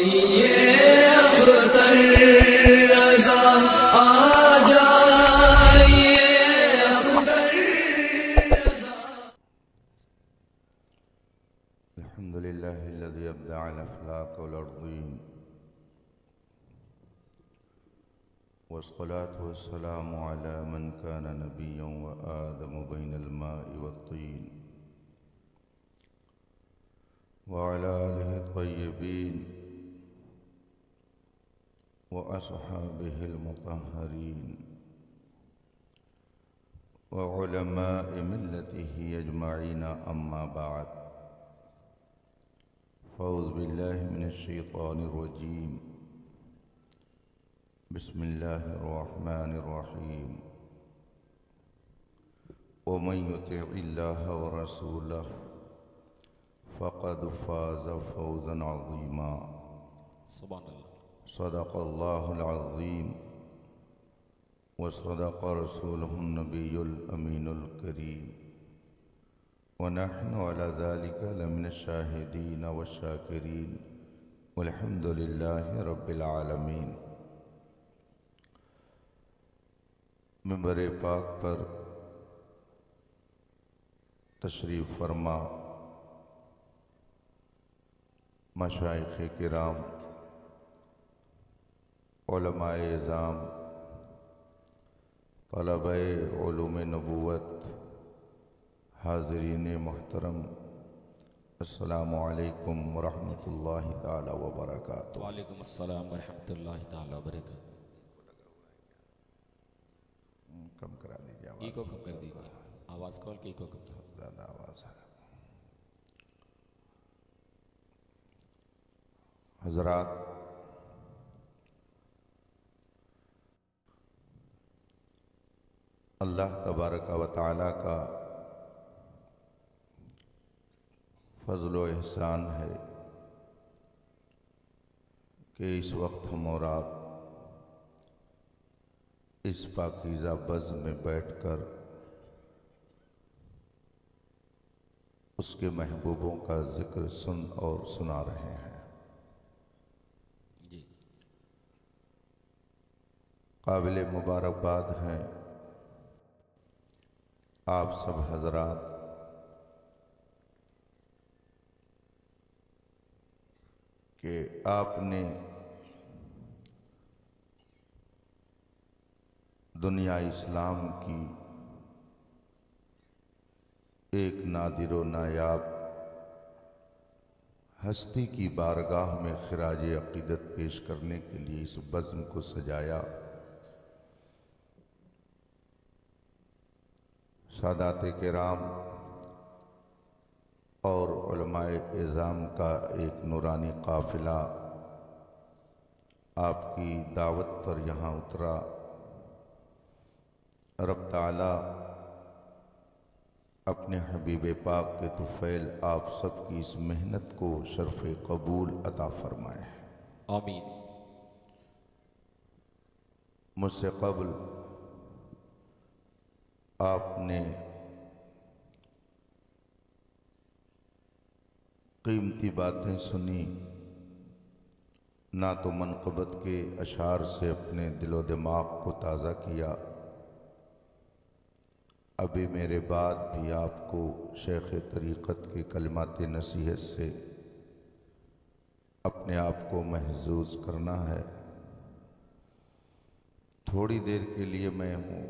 ये अख्तर रज़ा आ जाइए अख्तर रज़ा। अल्हम्दुलिल्लाहिल्लज़ी अब्दअ अल अफ़लाक वल अर्ज़ीन वस्सलातु वस्सलामु अला मन कान नबिय्यन व आदम बैनल माइ वत्तीन व अला आलिहि तय्यबीन व अस्हाबिहिल मुतहहरीन व उलमाए मिल्लतिही अजमईन अम्मा बाद। फ़ौज़ बिल्लाहि मिनश शैतानिर रजीम। बिस्मिल्लाहिर रहमानिर रहीम। व मन युतिइल्लाह व रसूलहु फ़क़द फ़ाज़ फ़ौज़न अज़ीमा। सदक़ल्लाहुल अज़ीम व सदक़ रसूलुहुन नबियुल अमीनुल करीम व नहनु अला ज़ालिका लमिनश शाहिदीन व शाकिरीन वल्हम्दुलिल्लाहि रब्बिल आलमीन। मिंबर पाक पर तशरीफ़ फरमा मशाइख़ किराम, उलमाए इज़ाम, तलबाए उलूम नबूवत, हाज़रीन मुहतरम, अस्सलामु अलैकुम व रहमतुल्लाहि ताला व बरकातुहू। वालेकुम अस्सलाम व रहमतुल्लाहि ताला व बरकातुहू। कम करा दीजिए आवाज़। इको कम कर दीजिए, आवाज़ कॉल की इको कम। ज़्यादा आवाज़ है। हज़रात, अल्लाह तबारक व तआला का फ़ज़्ल व एहसान है कि इस वक्त हम और आप इस पाकीज़ा बज़्म में बैठकर उसके महबूबों का ज़िक्र सुन और सुना रहे हैं। जी, काबिल मुबारकबाद हैं आप सब हज़रात कि आपने दुनिया इस्लाम की एक नादिर व नायाब हस्ती की बारगाह में खिराज अक़ीदत पेश करने के लिए इस बज़्म को सजाया। सादात किराम और उलमाए इज़ाम का एक नूरानी काफ़िला आपकी दावत पर यहाँ उतरा। रब ताला अपने हबीब पाक के तुफ़ैल आप सब की इस मेहनत को शर्फ़ कबूल अता फ़रमाए। आमीन। मुझसे क़ब्ल आपने कीमती बातें सुनी, ना तो मनक़बत के अशार से अपने दिलो दिमाग को ताज़ा किया, अभी मेरे बाद भी आपको शेख तरीक़त के कलिमात नसीहत से अपने आप को महजूज़ करना है। थोड़ी देर के लिए मैं हूँ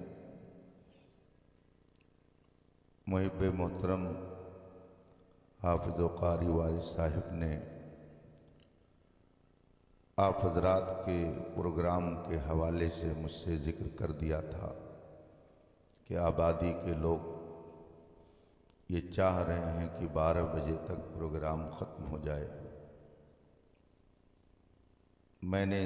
मुहिब मोहतरम हाफ़िज़ व क़ारी वारिस साहिब ने आप हज़रात के प्रोग्राम के हवाले से मुझसे ज़िक्र कर दिया था कि आबादी के लोग ये चाह रहे हैं कि 12 बजे तक प्रोग्राम ख़त्म हो जाए। मैंने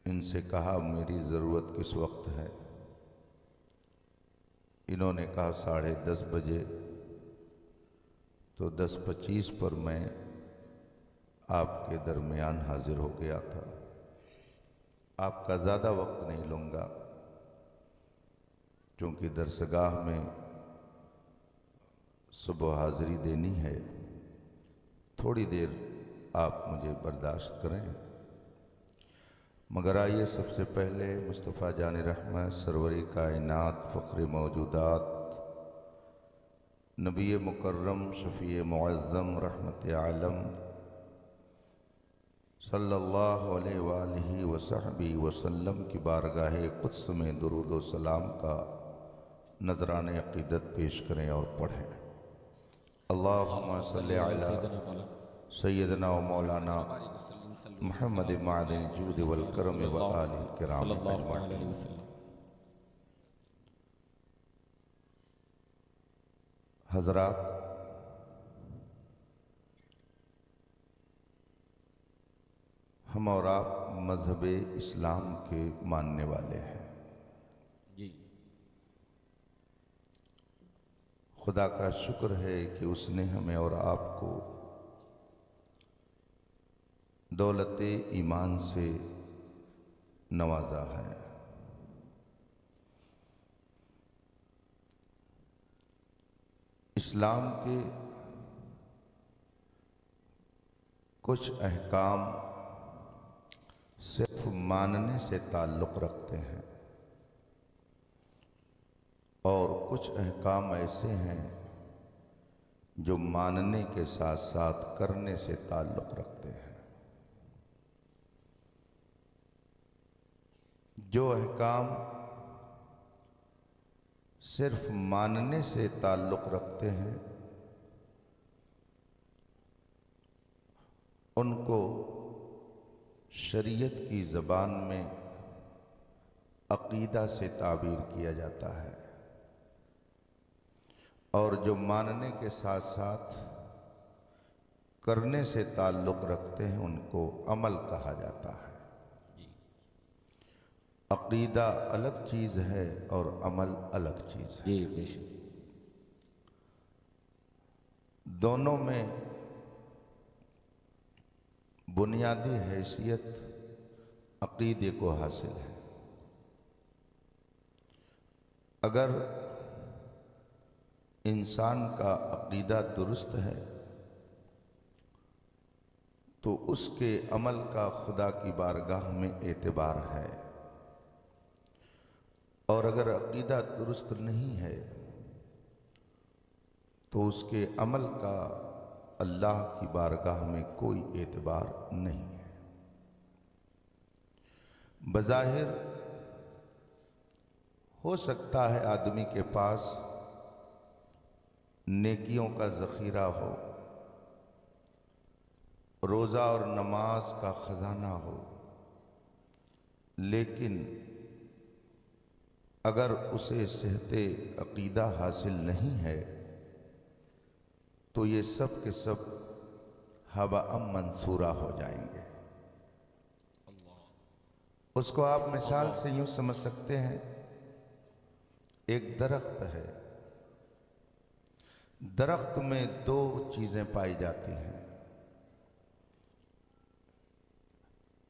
इनसे कहा मेरी ज़रूरत किस वक्त है। इन्होंने कहा 10:30 बजे। तो 10:25 पर मैं आपके दरमियान हाजिर हो गया था। आपका ज़्यादा वक्त नहीं लूँगा क्योंकि दरसगाह में सुबह हाज़िरी देनी है। थोड़ी देर आप मुझे बर्दाश्त करें। मगर आइए सबसे पहले मुस्तफ़ा जान रहमत सरवरी कायनात फ़ख्र मौजूदात नबी मुकर्रम शफ़ी मुअज़्ज़म रहमत आलम सल्लल्लाहु अलैहि वसहबी वसल्लम की बारगाह क़ुद्स में दुरूद व सलाम का नज़रान अक़ीदत पेश करें और पढ़ें। अल्लाहुम्मा सल्लि अला सय्यदना व मौलाना मुहम्मद मादिल जूद वल करम व आलिल किराम अजमईन। हज़रात, हम और आप मज़हब इस्लाम के मानने वाले हैं। जी। खुदा का शुक्र है कि उसने हमें और आपको दौलत ईमान से नवाजा है। इस्लाम के कुछ अहकाम सिर्फ मानने से ताल्लुक़ रखते हैं और कुछ अहकाम ऐसे हैं जो मानने के साथ साथ करने से ताल्लुक़ रखते हैं। जो अहकाम सिर्फ मानने से ताल्लुक़ रखते हैं उनको शरीयत की ज़बान में अक़ीदा से ताबीर किया जाता है और जो मानने के साथ साथ करने से ताल्लुक़ रखते हैं उनको अमल कहा जाता है। अक़ीदा अलग चीज़ है और अमल अलग चीज़ है। जी बेशक। दोनों में बुनियादी हैसियत अक़ीदे को हासिल है। अगर इंसान का अक़ीदा दुरुस्त है तो उसके अमल का खुदा की बारगाह में एतबार है, और अगर अक़ीदा दुरुस्त नहीं है तो उसके अमल का अल्लाह की बारगाह में कोई एतबार नहीं है। बज़ाहिर हो सकता है आदमी के पास नेकियों का ज़ख़ीरा हो, रोज़ा और नमाज का ख़जाना हो, लेकिन अगर उसे सेहते अक़ीदा हासिल नहीं है तो ये सब के सब हवा मंसूरा हो जाएंगे। उसको आप मिसाल से यूँ समझ सकते हैं, एक दरख्त है, दरख्त में दो चीज़ें पाई जाती हैं।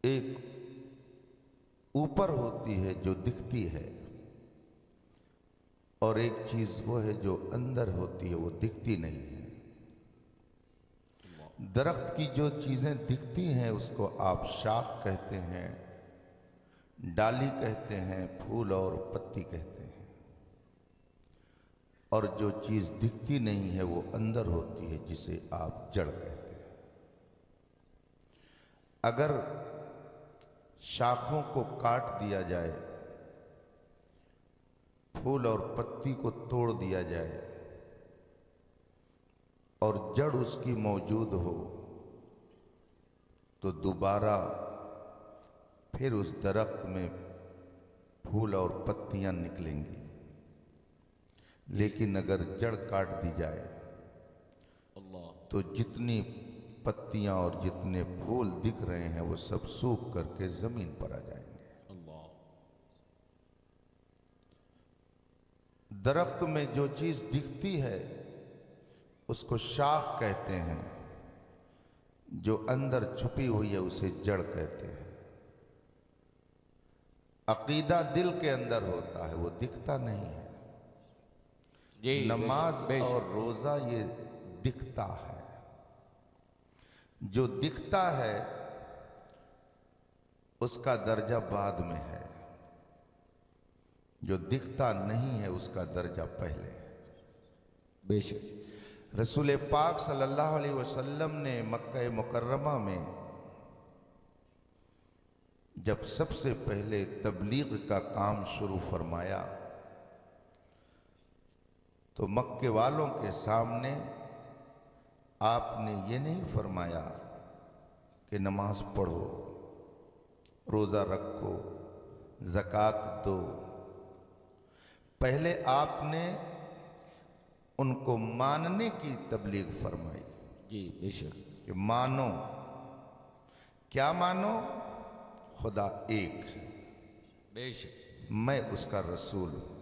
एक ऊपर होती है जो दिखती है और एक चीज़ वो है जो अंदर होती है, वो दिखती नहीं है। दरख्त की जो चीज़ें दिखती हैं उसको आप शाख कहते हैं, डाली कहते हैं, फूल और पत्ती कहते हैं, और जो चीज़ दिखती नहीं है वो अंदर होती है जिसे आप जड़ कहते हैं। अगर शाखों को काट दिया जाए, फूल और पत्ती को तोड़ दिया जाए और जड़ उसकी मौजूद हो तो दोबारा फिर उस दरख्त में फूल और पत्तियां निकलेंगी। लेकिन अगर जड़ काट दी जाए तो जितनी पत्तियां और जितने फूल दिख रहे हैं वो सब सूख करके जमीन पर आ जाएंगे। दरख्त में जो चीज दिखती है उसको शाख कहते हैं, जो अंदर छुपी हुई है उसे जड़ कहते हैं। अक़ीदा दिल के अंदर होता है, वो दिखता नहीं है। नमाज और रोजा ये दिखता है। जो दिखता है उसका दर्जा बाद में है, जो दिखता नहीं है उसका दर्जा पहले है। बेशक रसूल पाक सल्लल्लाहु अलैहि वसल्लम ने मक्का मुकर्रमा में जब सबसे पहले तबलीग का काम शुरू फरमाया तो मक्के वालों के सामने आपने ये नहीं फरमाया कि नमाज पढ़ो, रोज़ा रखो, ज़कात दो। पहले आपने उनको मानने की तबलीग फरमाई। जी बेशक। कि मानो, क्या मानो? खुदा एक है, बेशक मैं उसका रसूल हूं।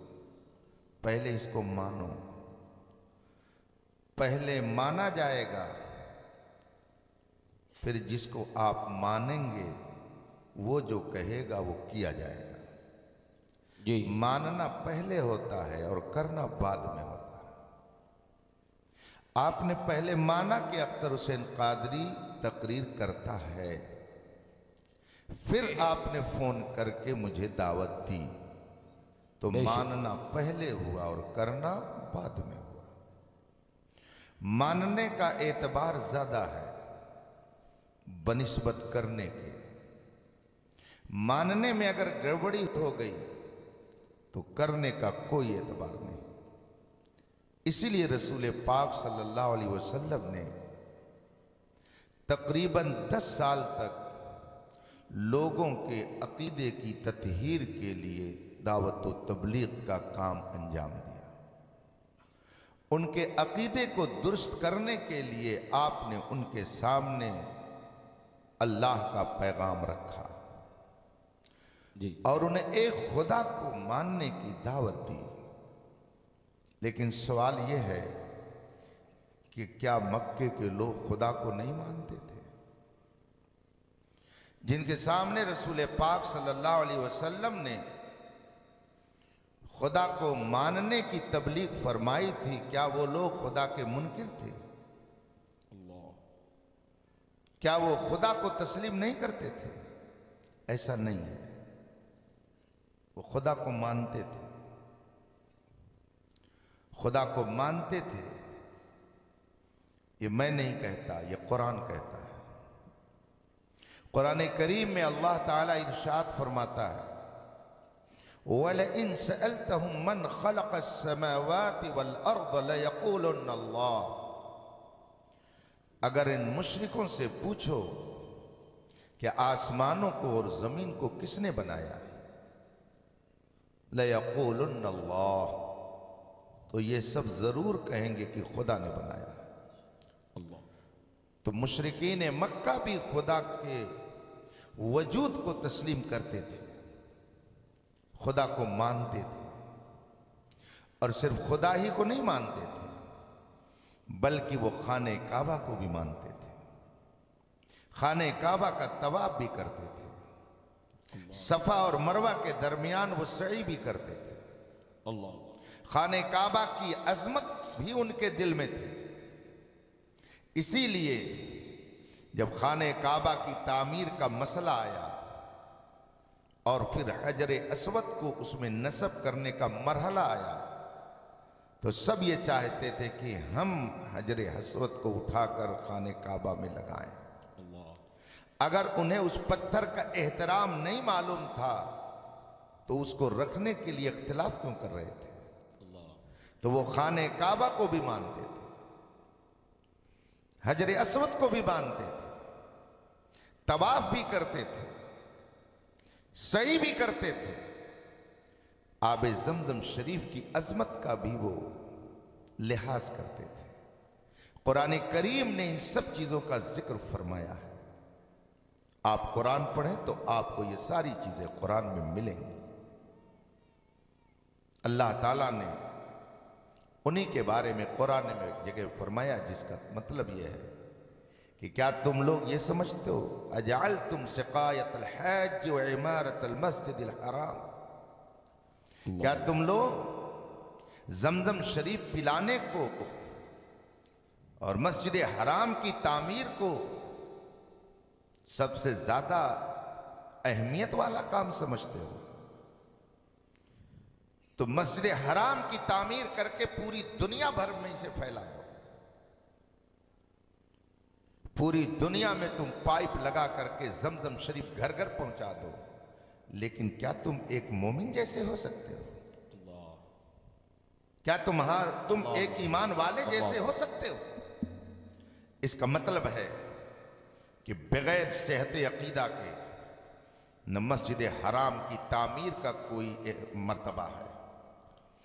पहले इसको मानो, पहले माना जाएगा, फिर जिसको आप मानेंगे वो जो कहेगा वो किया जाएगा। जी मानना पहले होता है और करना बाद में होता है। आपने पहले माना कि अख्तर हुसैन कादरी तकरीर करता है, फिर आपने फोन करके मुझे दावत दी, तो मानना पहले हुआ और करना बाद में हुआ। मानने का एतबार ज्यादा है बनिस्बत करने के। मानने में अगर गड़बड़ी हो गई तो करने का कोई एतबार नहीं। इसीलिए रसूल पाक सल्लल्लाहु अलैहि वसल्लम ने तकरीबन 10 साल तक लोगों के अकीदे की तत्हीर के लिए दावत व तबलीग का काम अंजाम दिया। उनके अकीदे को दुरुस्त करने के लिए आपने उनके सामने अल्लाह का पैगाम रखा जी और उन्हें एक खुदा को मानने की दावत दी। लेकिन सवाल यह है कि क्या मक्के के लोग खुदा को नहीं मानते थे? जिनके सामने रसूल पाक सल्लल्लाहु अलैहि वसल्लम ने खुदा को मानने की तबलीग फरमाई थी, क्या वो लोग खुदा के मुनकिर थे? अल्लाह। क्या वो खुदा को तस्लीम नहीं करते थे? ऐसा नहीं है, वो खुदा को मानते थे, खुदा को मानते थे। ये मैं नहीं कहता, ये कुरान कहता है। कुरान करीम में अल्लाह ताला इरशाद फरमाता है, वलइन सअल्तहुम मन खलक़स समावाति वल अर्द लयक़ूलुन्न अल्लाह। अगर इन मुशरिकों से पूछो कि आसमानों को और जमीन को किसने बनाया, लयक़ूलुन्न अल्लाह, तो ये सब जरूर कहेंगे कि खुदा ने बनाया। अल्लाह। तो मुशरिकीन मक्का भी खुदा के वजूद को तस्लीम करते थे, खुदा को मानते थे, और सिर्फ खुदा ही को नहीं मानते थे बल्कि वो खाने काबा को भी मानते थे। खाने काबा का तवाफ भी करते थे, सफा और मरवा के दरमियान वो सई भी करते थे। अल्लाह। खाने काबा की अजमत भी उनके दिल में थी। इसीलिए जब खाने काबा की तामीर का मसला आया और फिर हजरे अस्वद को उसमें नस्ब करने का मरहला आया, तो सब ये चाहते थे कि हम हजरे अस्वद को उठाकर खाने काबा में लगाएं। अल्लाह। अगर उन्हें उस पत्थर का एहतराम नहीं मालूम था तो उसको रखने के लिए इख्तिलाफ क्यों कर रहे थे? तो वो खाने काबा को भी मानते थे, हजरे अस्वद को भी मानते थे, तवाफ भी करते थे, सही भी करते थे, आबे जमजम शरीफ की अजमत का भी वो लिहाज करते थे। कुरान करीम ने इन सब चीजों का जिक्र फरमाया है। आप कुरान पढ़ें तो आपको ये सारी चीजें कुरान में मिलेंगी। अल्लाह ताला ने उन्हीं के बारे में कुरान में एक जगह फरमाया जिसका मतलब यह है कि क्या तुम लोग ये समझते हो, अजाल तुम सिकायतल हज व इमारतल मस्जिदिल हराम, क्या तुम लोग जमजम शरीफ पिलाने को और मस्जिद हराम की तामीर को सबसे ज्यादा अहमियत वाला काम समझते हो, तो मस्जिद हराम की तामीर करके पूरी दुनिया भर में इसे फैला दो। पूरी दुनिया में तुम पाइप लगा करके जमजम शरीफ घर घर पहुंचा दो, लेकिन क्या तुम एक मोमिन जैसे हो सकते हो? क्या तुम एक ईमान वाले जैसे हो सकते हो? इसका मतलब है कि बगैर सेहत अकीदा के न मस्जिद हराम की तामीर का कोई मर्तबा है,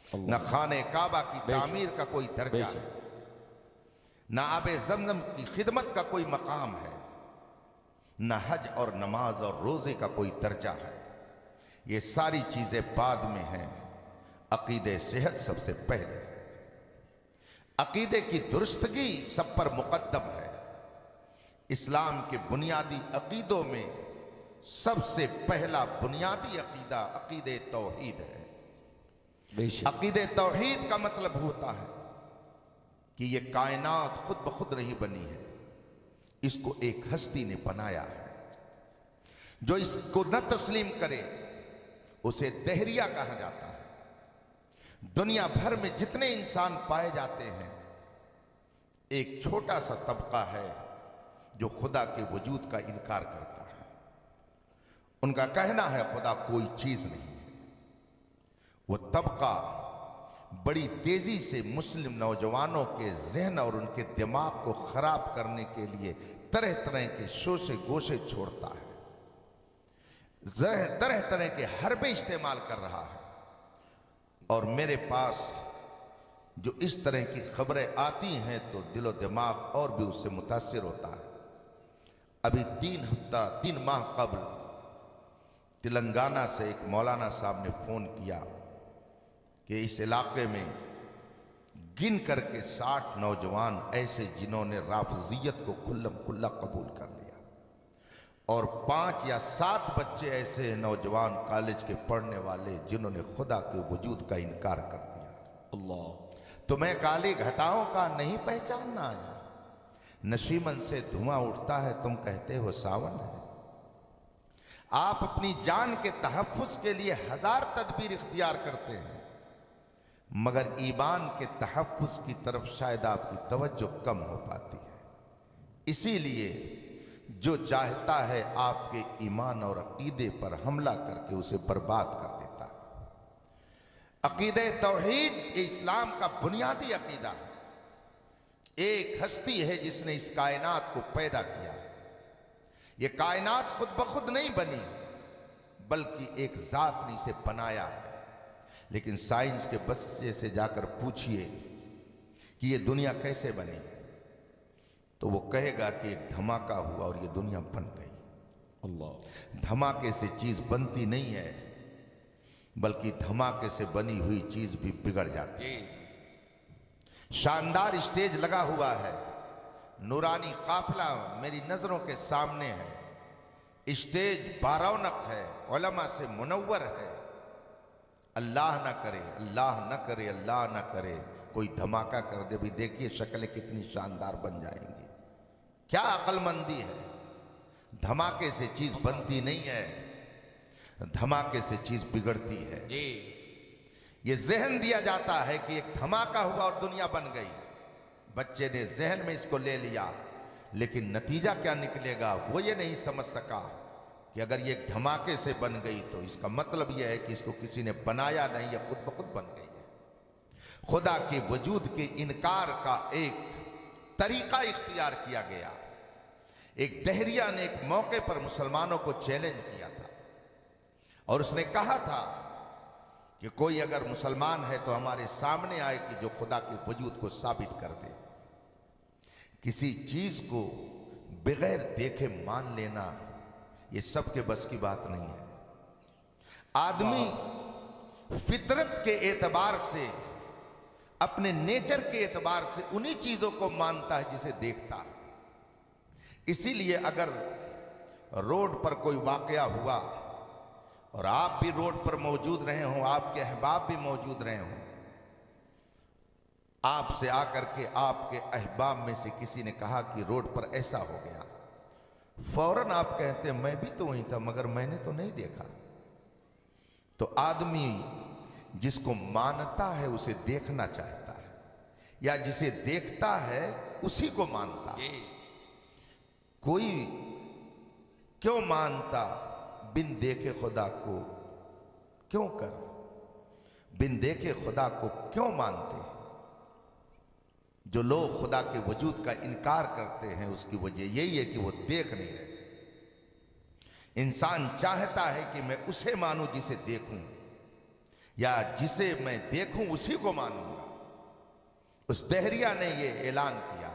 न खाने काबा की तामीर का कोई दर्जा है, न आबे जमजम की खिदमत का कोई मकाम है, न हज और नमाज और रोजे का कोई दर्जा है। ये सारी चीजें बाद में हैं, अकीदे सेहत सबसे पहले है। अकीदे की दुरुस्तगी सब पर मुकद्दम है। इस्लाम के बुनियादी अकीदों में सबसे पहला बुनियादी अकीदा अकीदे तौहीद है। अकीदे तौहीद का मतलब होता है कि ये कायनात खुद ब खुद नहीं बनी है, इसको एक हस्ती ने बनाया है। जो इसको न तस्लीम करे उसे दहरिया कहा जाता है। दुनिया भर में जितने इंसान पाए जाते हैं, एक छोटा सा तबका है जो खुदा के वजूद का इनकार करता है। उनका कहना है खुदा कोई चीज नहीं है। वो तबका बड़ी तेजी से मुस्लिम नौजवानों के जहन और उनके दिमाग को खराब करने के लिए तरह तरह के शोशे गोशे छोड़ता है, तरह तरह के हरबे इस्तेमाल कर रहा है। और मेरे पास जो इस तरह की खबरें आती हैं तो दिलो दिमाग और भी उससे मुतासिर होता है। अभी 3 माह कबल तेलंगाना से एक मौलाना साहब ने फोन किया कि इस इलाके में गिन करके 60 नौजवान ऐसे जिन्होंने राफजियत को कुल्लम कुल्ला कबूल कर लिया, और 5 या 7 बच्चे ऐसे नौजवान कॉलेज के पढ़ने वाले जिन्होंने खुदा के वजूद का इनकार कर दिया। अल्लाह। तुम्हें काली घटाओं का नहीं पहचानना आया? नशीमन से धुआं उठता है, तुम कहते हो सावन है। आप अपनी जान के तहफ्फुज के लिए 1000 तदबीर इख्तियार करते हैं, मगर ईमान के तहफ्फुज की तरफ शायद आपकी तवज्जो कम हो पाती है। इसीलिए जो चाहता है आपके ईमान और अकीदे पर हमला करके उसे बर्बाद कर देता है। अकीदे तौहीद इस्लाम का बुनियादी अकीदा है। एक हस्ती है जिसने इस कायनात को पैदा किया। ये कायनात खुद ब खुद नहीं बनी, बल्कि एक जात ने इसे बनाया है। लेकिन साइंस के बच्चे से जाकर पूछिए कि ये दुनिया कैसे बनी, तो वो कहेगा कि एक धमाका हुआ और ये दुनिया बन गई। अल्लाह। धमाके से चीज बनती नहीं है, बल्कि धमाके से बनी हुई चीज भी बिगड़ जाती है। शानदार स्टेज लगा हुआ है, नूरानी काफिला मेरी नजरों के सामने है। स्टेज बारौनक है, उलमा से मुनव्वर है। अल्लाह ना करे, अल्लाह ना करे, अल्लाह ना करे कोई धमाका कर दे, भी देखिए शक्लें कितनी शानदार बन जाएंगी। क्या अक्लमंदी है। धमाके से चीज बनती नहीं है, धमाके से चीज बिगड़ती है। ये जहन दिया जाता है कि एक धमाका हुआ और दुनिया बन गई। बच्चे ने जहन में इसको ले लिया, लेकिन नतीजा क्या निकलेगा वो ये नहीं समझ सका कि अगर ये धमाके से बन गई तो इसका मतलब यह है कि इसको किसी ने बनाया नहीं, यह खुद ब खुद बन गई है। खुदा के वजूद के इनकार का एक तरीका इख्तियार किया गया। एक दहरिया ने एक मौके पर मुसलमानों को चैलेंज किया था और उसने कहा था कि कोई अगर मुसलमान है तो हमारे सामने आए कि जो खुदा के वजूद को साबित कर दे। किसी चीज को बगैर देखे मान लेना ये सबके बस की बात नहीं है। आदमी फितरत के एतबार से, अपने नेचर के एतबार से उन्हीं चीजों को मानता है जिसे देखता है। इसीलिए अगर रोड पर कोई वाकया हुआ और आप भी रोड पर मौजूद रहे हों, आपके अहबाब भी मौजूद रहे हों, आपसे आकर के आपके अहबाब में से किसी ने कहा कि रोड पर ऐसा हो गया, फौरन आप कहते हैं मैं भी तो वहीं था मगर मैंने तो नहीं देखा। तो आदमी जिसको मानता है उसे देखना चाहता है, या जिसे देखता है उसी को मानता है। कोई क्यों मानता बिन देखे खुदा को, क्यों कर बिन देखे खुदा को क्यों मानते? जो लोग खुदा के वजूद का इनकार करते हैं उसकी वजह यही है कि वो देख नहीं रहे। इंसान चाहता है कि मैं उसे मानूं जिसे देखूं, या जिसे मैं देखूं उसी को मानूंगा। उस दहरिया ने यह ऐलान किया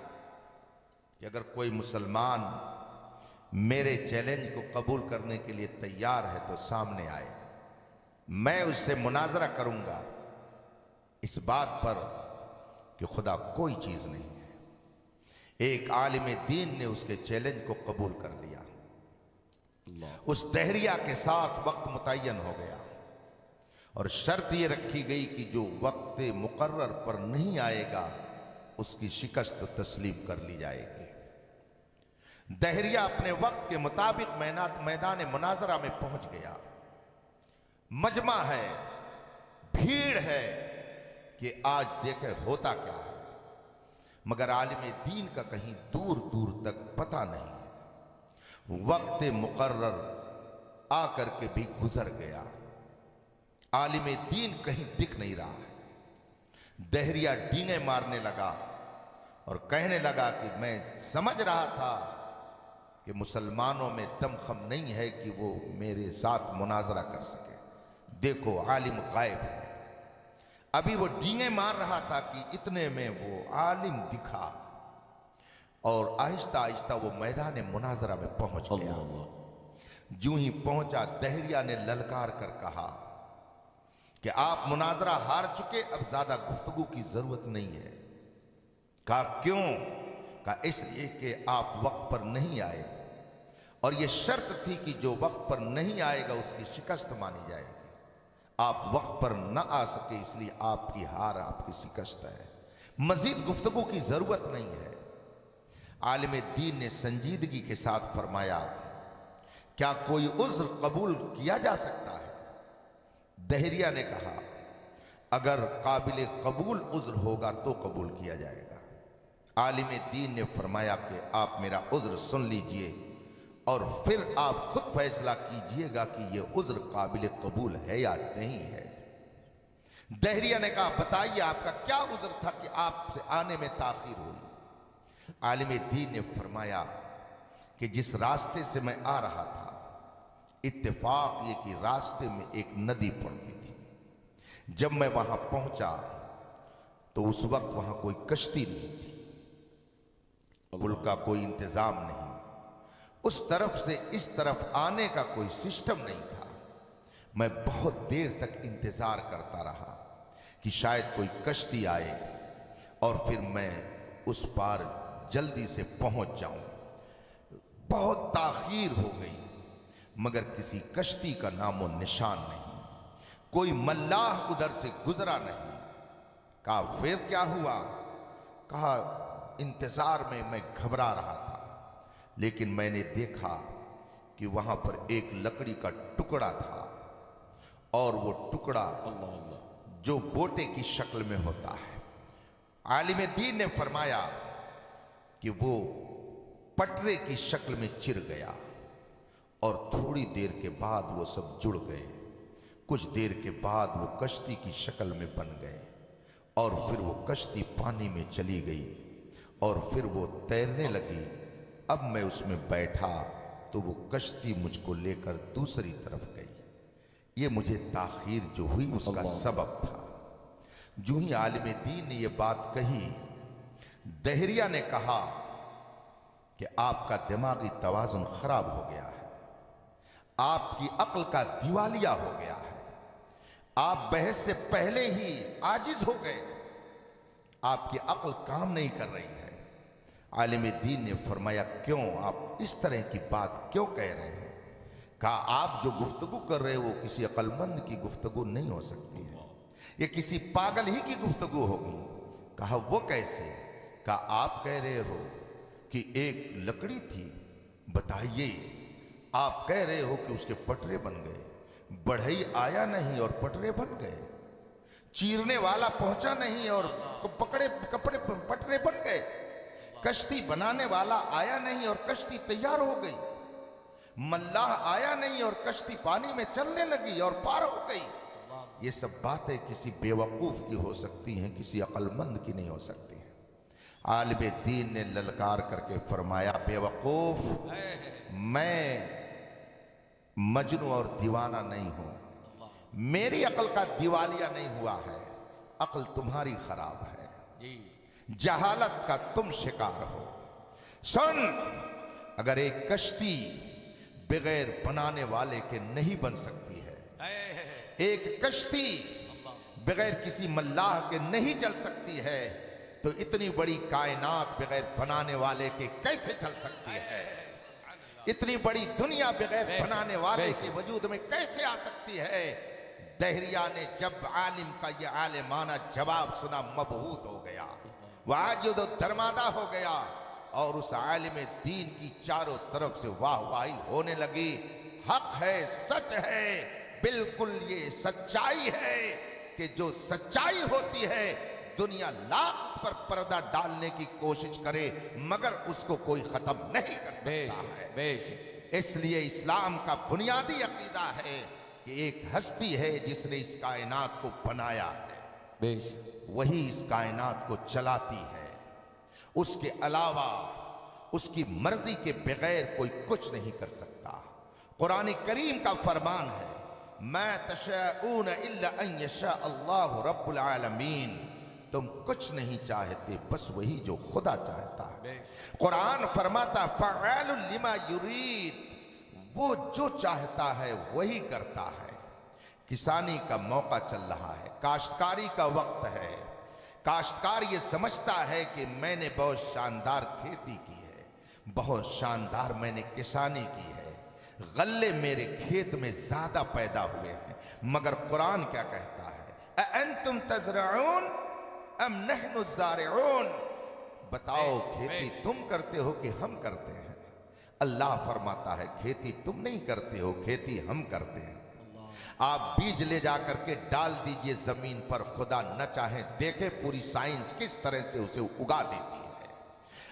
कि अगर कोई मुसलमान मेरे चैलेंज को कबूल करने के लिए तैयार है तो सामने आए, मैं उससे मुनाजरा करूंगा इस बात पर कि खुदा कोई चीज नहीं है। एक आलिम दीन ने उसके चैलेंज को कबूल कर लिया। उस दहरिया के साथ वक्त मुतय्यन हो गया और शर्त यह रखी गई कि जो वक्त मुकर्रर पर नहीं आएगा उसकी शिकस्त तस्लीम कर ली जाएगी। दहरिया अपने वक्त के मुताबिक मैदान मुनाजरा में पहुंच गया। मजमा है, भीड़ है कि आज देखे होता क्या है, मगर आलिम दीन का कहीं दूर दूर तक पता नहीं है। वक्त मुकर्रर आकर के भी गुजर गया, आलिम दीन कहीं दिख नहीं रहा है। दहरिया डींगे मारने लगा और कहने लगा कि मैं समझ रहा था कि मुसलमानों में दमखम नहीं है कि वो मेरे साथ मुनाजरा कर सके। देखो आलिम गायब है। अभी वो डींगे मार रहा था कि इतने में वो आलिम दिखा और आहिस्ता आहिस्ता वो मैदान मुनाजरा में पहुंच गया। जूं ही पहुंचा दहरिया ने ललकार कर कहा कि आप मुनाजरा हार चुके, अब ज्यादा गुफ्तगू की जरूरत नहीं है। कहा क्यों? कहा इसलिए कि आप वक्त पर नहीं आए और यह शर्त थी कि जो वक्त पर नहीं आएगा उसकी शिकस्त मानी जाएगी। आप वक्त पर न आ सके इसलिए आपकी हार, आपकी शिकस्त है। मजीद गुफ्तगू की जरूरत नहीं है। आलिम दीन ने संजीदगी के साथ फरमाया, क्या कोई उज्र कबूल किया जा सकता है? दहरिया ने कहा, अगर काबिल कबूल उज्र होगा तो कबूल किया जाएगा। आलिम दीन ने फरमाया कि आप मेरा उज्र सुन लीजिए और फिर आप खुद फैसला कीजिएगा कि यह उज्र काबिल कबूल है या नहीं है। दहरिया ने कहा, बताइए आपका क्या उज्र था कि आपसे आने में ताखीर हुई? आलिम दीन ने फरमाया कि जिस रास्ते से मैं आ रहा था, इत्तेफाक ये कि रास्ते में एक नदी पड़ती थी। जब मैं वहां पहुंचा तो उस वक्त वहां कोई कश्ती नहीं थी, पुल का कोई इंतजाम नहीं, उस तरफ से इस तरफ आने का कोई सिस्टम नहीं था। मैं बहुत देर तक इंतजार करता रहा कि शायद कोई कश्ती आए और फिर मैं उस पार जल्दी से पहुंच जाऊं। बहुत ताखीर हो गई मगर किसी कश्ती का नामो निशान नहीं, कोई मल्लाह उधर से गुजरा नहीं। कहा फिर क्या हुआ? कहा इंतजार में मैं घबरा रहा था, लेकिन मैंने देखा कि वहां पर एक लकड़ी का टुकड़ा था और वो टुकड़ा जो बोटे की शक्ल में होता है। आलिम दीन ने फरमाया कि वो पटरे की शक्ल में चिर गया और थोड़ी देर के बाद वो सब जुड़ गए। कुछ देर के बाद वो कश्ती की शक्ल में बन गए और फिर वो कश्ती पानी में चली गई और फिर वो तैरने लगी। अब मैं उसमें बैठा तो वो कश्ती मुझको लेकर दूसरी तरफ गई। ये मुझे ताखीर जो हुई उसका सबब था। जो ही आलिम दीन ने ये बात कही, दहरिया ने कहा कि आपका दिमागी तवाजुन खराब हो गया है, आपकी अक्ल का दिवालिया हो गया है, आप बहस से पहले ही आजिज हो गए, आपकी अक्ल काम नहीं कर रही है। आलिम दीन ने फरमाया, क्यों आप इस तरह की बात क्यों कह रहे हैं? कहा आप जो गुफ्तगू कर रहे हो वो किसी अक्लमंद की गुफ्तगू नहीं हो सकती है, ये किसी पागल ही की गुफ्तगू होगी। कहा वो कैसे? कहा आप कह रहे हो कि एक लकड़ी थी, बताइए, आप कह रहे हो कि उसके पटरे बन गए, बढ़ई आया नहीं और पटरे बन गए, चीरने वाला पहुंचा नहीं और पटरे बन गए, कश्ती बनाने वाला आया नहीं और कश्ती तैयार हो गई, मल्लाह आया नहीं और कश्ती पानी में चलने लगी और पार हो गई। ये सब बातें किसी बेवकूफ की हो सकती हैं, किसी अक्लमंद की नहीं हो सकती हैं। आलिम दीन ने ललकार करके फरमाया, बेवकूफ, मैं मजनू और दीवाना नहीं हूं, मेरी अकल का दिवालिया नहीं हुआ है, अकल तुम्हारी खराब है, जहालत का तुम शिकार हो। सुन, अगर एक कश्ती बगैर बनाने वाले के नहीं बन सकती है, एक कश्ती बगैर किसी मल्लाह के नहीं चल सकती है, तो इतनी बड़ी कायनात बगैर बनाने वाले के कैसे चल सकती है? इतनी बड़ी दुनिया बगैर बनाने वाले के वजूद में कैसे आ सकती है? दहरिया ने जब आलिम का यह आलिमाना जवाब सुना, मबहूत हो गया, वाजुद दरमादा हो गया, और उस आलिम दीन की चारों तरफ से वाहवाही होने लगी। हक है, सच है, बिल्कुल ये सच्चाई है कि जो सच्चाई होती है दुनिया लाख उस पर पर्दा डालने की कोशिश करे मगर उसको कोई खत्म नहीं कर सकता है। इसलिए इस्लाम का बुनियादी अकीदा है कि एक हस्ती है जिसने इस कायनात को बनाया है, वही इस कायनात को चलाती है, उसके अलावा उसकी मर्जी के बगैर कोई कुछ नहीं कर सकता। कुरान करीम का फरमान है, मै तशाऊन इल्ला अन यशा अल्लाहु रब्बुल आलमीन, तुम कुछ नहीं चाहते बस वही जो खुदा चाहता है। कुरान फरमाता फ़अालुन लिमा युरीद, वो जो चाहता है वही करता है। किसानी का मौका चल रहा है, काश्तकारी का वक्त है, काश्तकार ये समझता है कि मैंने बहुत शानदार खेती की है, बहुत शानदार मैंने किसानी की है, गल्ले मेरे खेत में ज्यादा पैदा हुए हैं, मगर कुरान क्या कहता है, अअंतुम तज़रऊन अम नहनु ज़ारिऊन, बताओ खेती तुम करते हो कि हम करते हैं? अल्लाह फरमाता है खेती तुम नहीं करते हो, खेती हम करते हैं। आप बीज ले जा करके डाल दीजिए जमीन पर, खुदा न चाहे देखे पूरी साइंस किस तरह से उसे उगा देती है।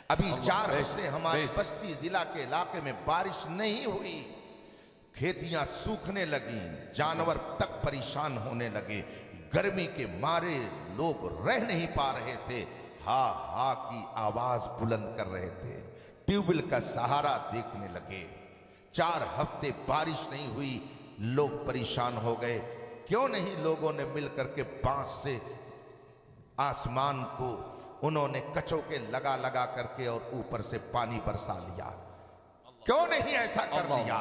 अभी 4 हफ्ते हमारे बस्ती जिला के इलाके में बारिश नहीं हुई, खेतियां सूखने लगी, जानवर तक परेशान होने लगे, गर्मी के मारे लोग रह नहीं पा रहे थे, हा हा की आवाज बुलंद कर रहे थे, ट्यूबवेल का सहारा देखने लगे। 4 हफ्ते बारिश नहीं हुई, लोग परेशान हो गए। क्यों नहीं लोगों ने मिलकर के बांस से आसमान को उन्होंने कचौके लगा लगा करके और ऊपर से पानी बरसा लिया? क्यों नहीं ऐसा कर लिया?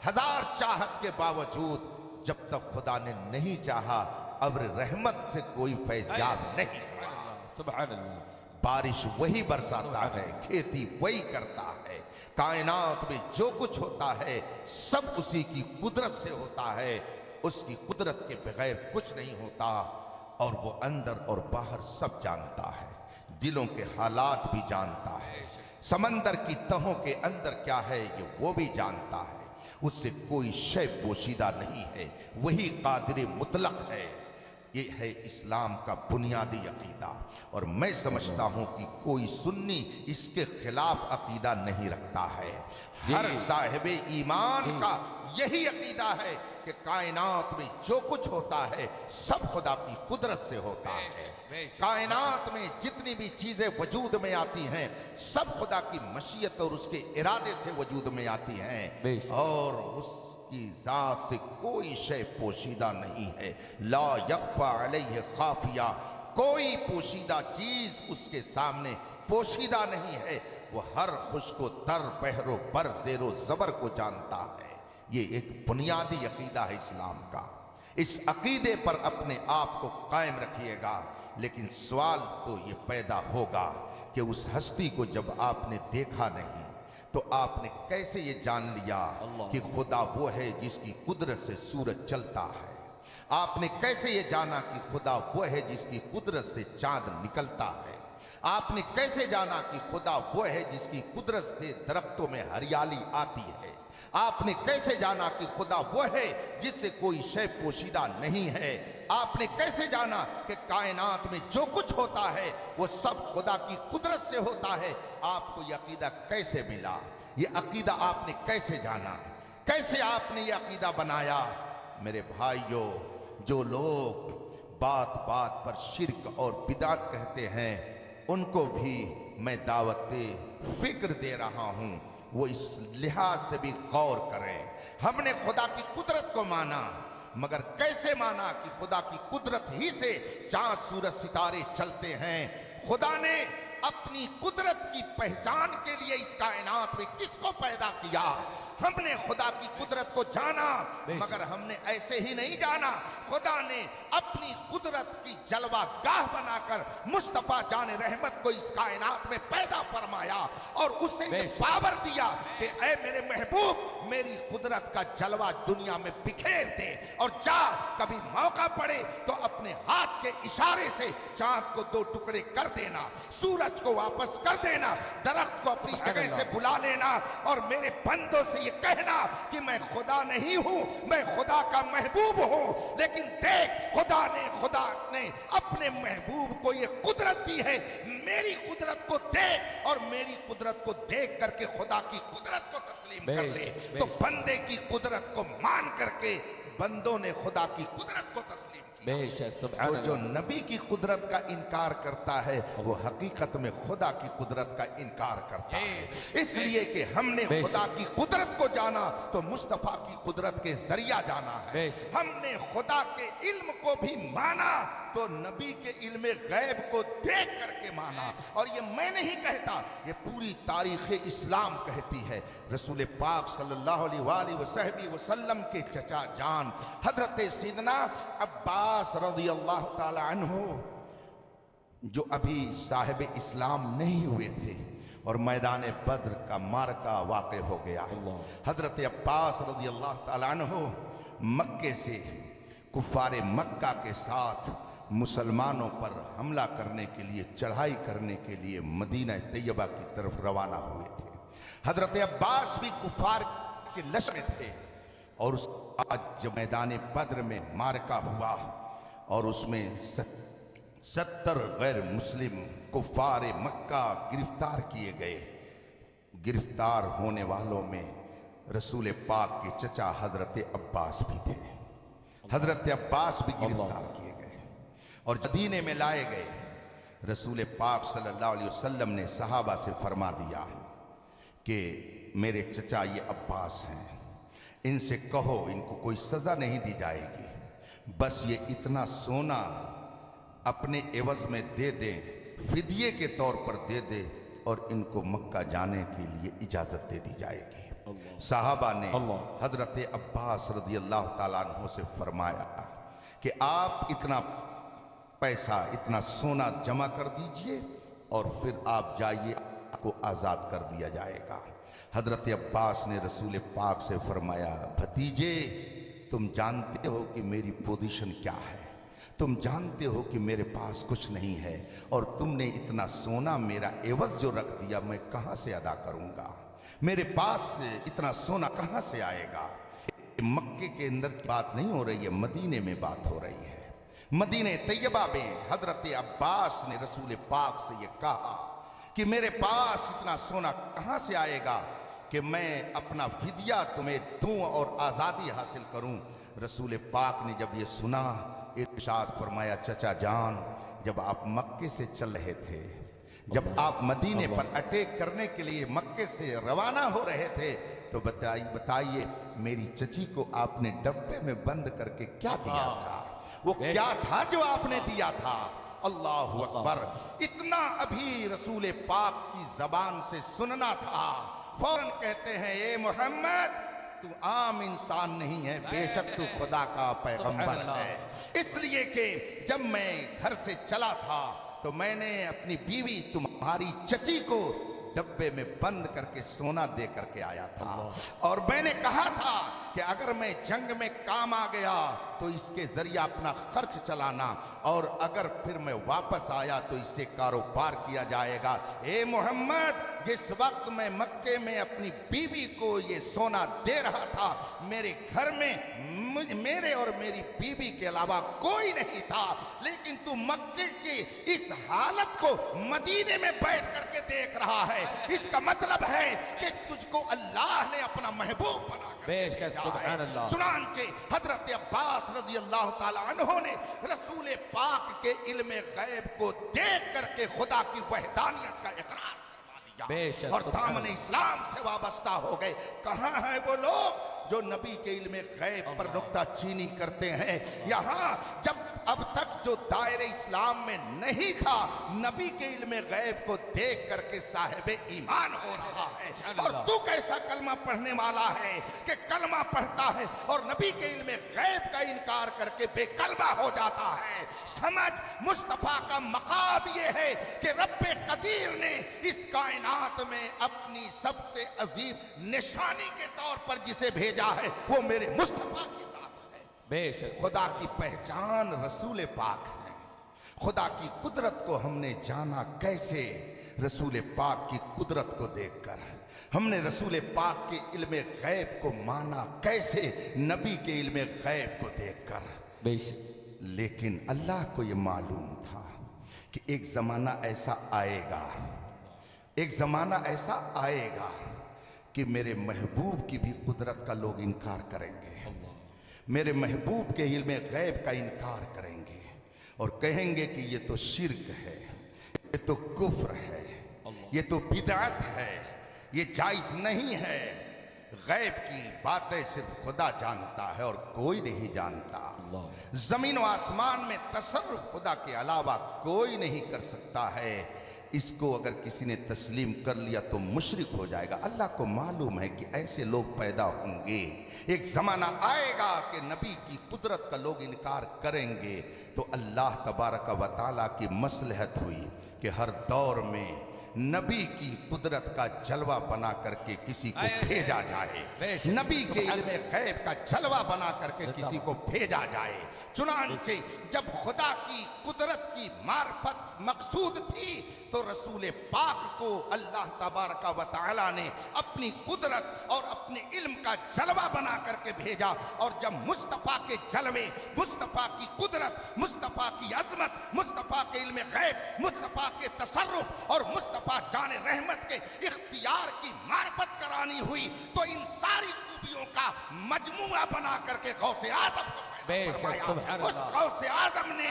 हजार चाहत के बावजूद जब तक खुदा ने नहीं चाहा अब्र रहमत से कोई फैज़याब नहीं। सुभान अल्लाह। बारिश वही बरसाता है, खेती वही करता है, कायनात में जो कुछ होता है सब उसी की कुदरत से होता है, उसकी कुदरत के बगैर कुछ नहीं होता, और वो अंदर और बाहर सब जानता है, दिलों के हालात भी जानता है, समंदर की तहों के अंदर क्या है ये वो भी जानता है, उससे कोई शय पोशीदा नहीं है, वही कादिर मुतलक है। ये है इस्लाम का बुनियादी अकीदा, और मैं समझता हूं कि कोई सुन्नी इसके खिलाफ अकीदा नहीं रखता है। हर साहिबे ईमान का यही अकीदा है कि कायनात में जो कुछ होता है सब खुदा की कुदरत से होता है। कायनात में जितनी भी चीजें वजूद में आती हैं सब खुदा की मशीयत और उसके इरादे से वजूद में आती हैं, और उसकी जात से कोई शय पोशीदा नहीं है। ला यख्फा अलैहि खाफिया, कोई पोशीदा चीज उसके सामने पोशीदा नहीं है, वो हर खुशको तर बहरो पर ज़ेरो ज़बर को जानता है। ये एक बुनियादी अकीदा है इस्लाम का, इस अकीदे पर अपने आप को कायम रखिएगा। लेकिन सवाल तो ये पैदा होगा कि उस हस्ती को जब आपने देखा नहीं तो आपने कैसे ये जान लिया कि खुदा वो है जिसकी कुदरत से सूरज चलता है? आपने कैसे ये जाना कि खुदा वो है जिसकी कुदरत से चांद निकलता है? आपने कैसे जाना कि खुदा वो है जिसकी कुदरत से दरख्तों में हरियाली आती है? आपने कैसे जाना कि खुदा वो है जिससे कोई शय पोशीदा नहीं है? आपने कैसे जाना कि कायनात में जो कुछ होता है वो सब खुदा की कुदरत से होता है? आपको ये अकीदा कैसे मिला? ये अकीदा आपने कैसे जाना? कैसे आपने ये अकीदा बनाया? मेरे भाइयों, जो लोग बात बात पर शिर्क और बिदात कहते हैं, उनको भी मैं दावत फिक्र दे रहा हूं, वो इस लिहाज से भी गौर करें। हमने खुदा की कुदरत को माना, मगर कैसे माना कि खुदा की कुदरत ही से चांद सूरज सितारे चलते हैं। खुदा ने अपनी कुदरत की पहचान के लिए इस कायनात में किसको पैदा किया? हमने खुदा की कुदरत को जाना, मगर हमने ऐसे ही नहीं जाना। खुदा ने अपनी कुदरत की जलवा गाह बनाकर मुस्तफा जान रहमत को इस कायनात में पैदा फरमाया और उससे ये पावर दिया कि ऐ मेरे महबूब, मेरी कुदरत का जलवा दुनिया में बिखेर दे और जा, कभी मौका पड़े तो अपने हाथ के इशारे से चांद को दो टुकड़े कर देना, सूरज को वापस कर देना, दरख्त को अपनी जगह से बुला लेना और मेरे बंदों से ये कहना कि मैं खुदा नहीं हूं, मैं खुदा का महबूब हूं। लेकिन देख, खुदा ने अपने महबूब को ये कुदरत दी है, मेरी कुदरत को देख और मेरी कुदरत को देख करके खुदा की कुदरत को तस्लीम कर ले। तो बंदे की कुदरत को मान करके बंदों ने खुदा की कुदरत को तस्लीम किया। तो जो नबी की कुदरत का इनकार करता है वो हकीकत में खुदा की कुदरत का इनकार करता है। इसलिए कि हमने खुदा की कुदरत को जाना तो मुस्तफा की कुदरत के जरिया जाना है। हमने खुदा के इल्म को भी माना तो नबी के इल्म गैब को देख करके माना। और ये मैं नहीं कहता, ये पूरी तारीख इस्लाम कहती है। रसूल पाक सल्लल्लाहु अलैहि वसल्लम के चचा जान हजरत सिद्दीना अब्बास रज़ियल्लाहु ताला अन्हु, जो अभी साहिब इस्लाम नहीं हुए थे और मैदान बद्र का मारका वाक़े हो गया। हजरत अब्बास रज़ियल्लाहु ताला अन्हु मक्के से कुफ़ारे मक्का के साथ मुसलमानों पर हमला करने के लिए, चढ़ाई करने के लिए मदीना तैयबा की तरफ रवाना हुए थे। हजरत अब्बास भी कुफार के लश्कर में थे और आज जब मैदान बद्र में मारका हुआ और उसमें 70 गैर मुस्लिम कुफार मक्का गिरफ्तार किए गए। गिरफ्तार होने वालों में रसूल पाक के चचा हजरत अब्बास भी थे। हजरत अब्बास भी गिरफ्तार किए गए और मदीने में लाए गए। रसूल पाक सल्लल्लाहु अलैहि वसल्लम ने सहाबा से फरमा दिया कि मेरे चचा ये अब्बास हैं, इनसे कहो इनको कोई सज़ा नहीं दी जाएगी, बस ये इतना सोना अपने एवज में दे दें, फिदिये के तौर पर दे दे और इनको मक्का जाने के लिए इजाज़त दे दी जाएगी। साहबा ने हजरत अब्बास रज़ियल्लाहु ताला अन्हु से फरमाया कि आप इतना पैसा, इतना सोना जमा कर दीजिए और फिर आप जाइए, आपको आज़ाद कर दिया जाएगा। हजरत अब्बास ने रसूल पाक से फरमाया, भतीजे तुम जानते हो कि मेरी पोजीशन क्या है, तुम जानते हो कि मेरे पास कुछ नहीं है और तुमने इतना सोना मेरा एवज जो रख दिया मैं कहाँ से अदा करूँगा, मेरे पास इतना सोना कहाँ से आएगा। मक्के के अंदर की बात नहीं हो रही है, मदीने में बात हो रही है। मदीने तैयबा में हजरत अब्बास ने रसूल पाक से ये कहा कि मेरे पास इतना सोना कहाँ से आएगा कि मैं अपना फिदिया तुम्हें दूं और आज़ादी हासिल करूं। रसूल पाक ने जब ये सुना, इरशाद फरमाया, चचा जान जब आप मक्के से चल रहे थे, जब आप मदीने पर अटैक करने के लिए मक्के से रवाना हो रहे थे, तो बताइए मेरी चची को आपने डब्बे में बंद करके क्या दिया था? वो क्या था जो आपने दिया था? अल्लाहु अकबर। इतना अभी रसूल पाक की जबान से सुनना था, फौरन कहते हैं, ए मोहम्मद तू आम इंसान नहीं है, बेशक तू खुदा का पैगंबर है। इसलिए कि जब मैं घर से चला था तो मैंने अपनी बीवी तुम्हारी चची को डब्बे में बंद करके सोना दे करके आया था और मैंने कहा था कि अगर मैं जंग में काम आ गया तो इसके जरिए अपना खर्च चलाना, और अगर फिर मैं वापस आया तो इससे कारोबार किया जाएगा। ए मोहम्मद, जिस वक्त मैं मक्के में अपनी बीवी को ये सोना दे रहा था, मेरे घर में मेरे और मेरी बीवी के अलावा कोई नहीं था, लेकिन तू मक्के की इस हालत को मदीने में बैठ करके देख रहा है। इसका मतलब है कि तुझको अल्लाह ने अपना महबूब बना बेशक, सुभान अल्लाह। चुनांचे हजरत अब्बास रज़ी अल्लाह ताला अन्हो ने रसूल पाक के इल्म गैब को देख करके खुदा की वहदानियत का इकरार करवा दिया और दामन इस्लाम से वाबस्ता हो गए। कहाँ है वो लोग जो नबी के इल्म गैब पर नुक्ताचीनी करते हैं? यहाँ जब अब तक जो दायरे इस्लाम में नहीं था, नबी के इल्म गैब को देख करके साहिब ईमान हो रहा है। और तू कैसा कलमा पढ़ने वाला है कि कलमा पढ़ता है और नबी के इल्म गैब का इनकार करके बेकलमा हो जाता है। समझ, मुस्तफा का मकाम ये है कि रब्बे कदीर ने इस कायनात में अपनी सबसे अजीम निशानी के तौर पर जिसे भेजा है वो मेरे मुस्तफा के साथ है। बेशक, खुदा की पहचान रसूल पाक है। खुदा की कुदरत को हमने जाना कैसे? रसूल पाक की कुदरत को देखकर। हमने रसूल पाक के इल्म गैब को माना कैसे? नबी के इल्म गैब को देखकर। बेशक, लेकिन अल्लाह को यह मालूम था कि एक जमाना ऐसा आएगा, एक जमाना ऐसा आएगा कि मेरे महबूब की भी कुदरत का लोग इनकार करेंगे, मेरे महबूब के इल्म गैब का इनकार करेंगे और कहेंगे कि ये तो शिर्क है, ये तो कुफ्र है, ये तो बिदअत है, ये जायज नहीं है। गैब की बातें सिर्फ खुदा जानता है और कोई नहीं जानता। जमीन व आसमान में तसर्रुफ खुदा के अलावा कोई नहीं कर सकता है। इसको अगर किसी ने तस्लीम कर लिया तो मुशरिक हो जाएगा। अल्लाह को मालूम है कि ऐसे लोग पैदा होंगे। एक ज़माना आएगा कि नबी की कुदरत का लोग इनकार करेंगे, तो अल्लाह तबारक व तआला की मसलहत हुई कि हर दौर में नबी की कुदरत का जलवा बना करके किसी को भेजा जाए, नबी के इल्म गैब का जलवा बना करके किसी को भेजा जाए। चुनांचे जब खुदा की कुदरत की मार्फत मकसूद थी तो रसूल पाक को अल्लाह तबारक व तआला ने अपनी कुदरत और अपने इल्म का जलवा बना करके भेजा। और जब मुस्तफ़ा के जलवे, मुस्तफ़ा की कुदरत, मुस्तफ़ा की अजमत, मुस्तफ़ा के इल्म गैब, मुस्तफ़ा के तसर्रुफ और मुस्तफ़ा जाने रहमत के इख्तियार की मार्फत करानी हुई तो इन सारी खूबियों का मजमुआ बना करके गौसे आज़म को उस गौसे आज़म ने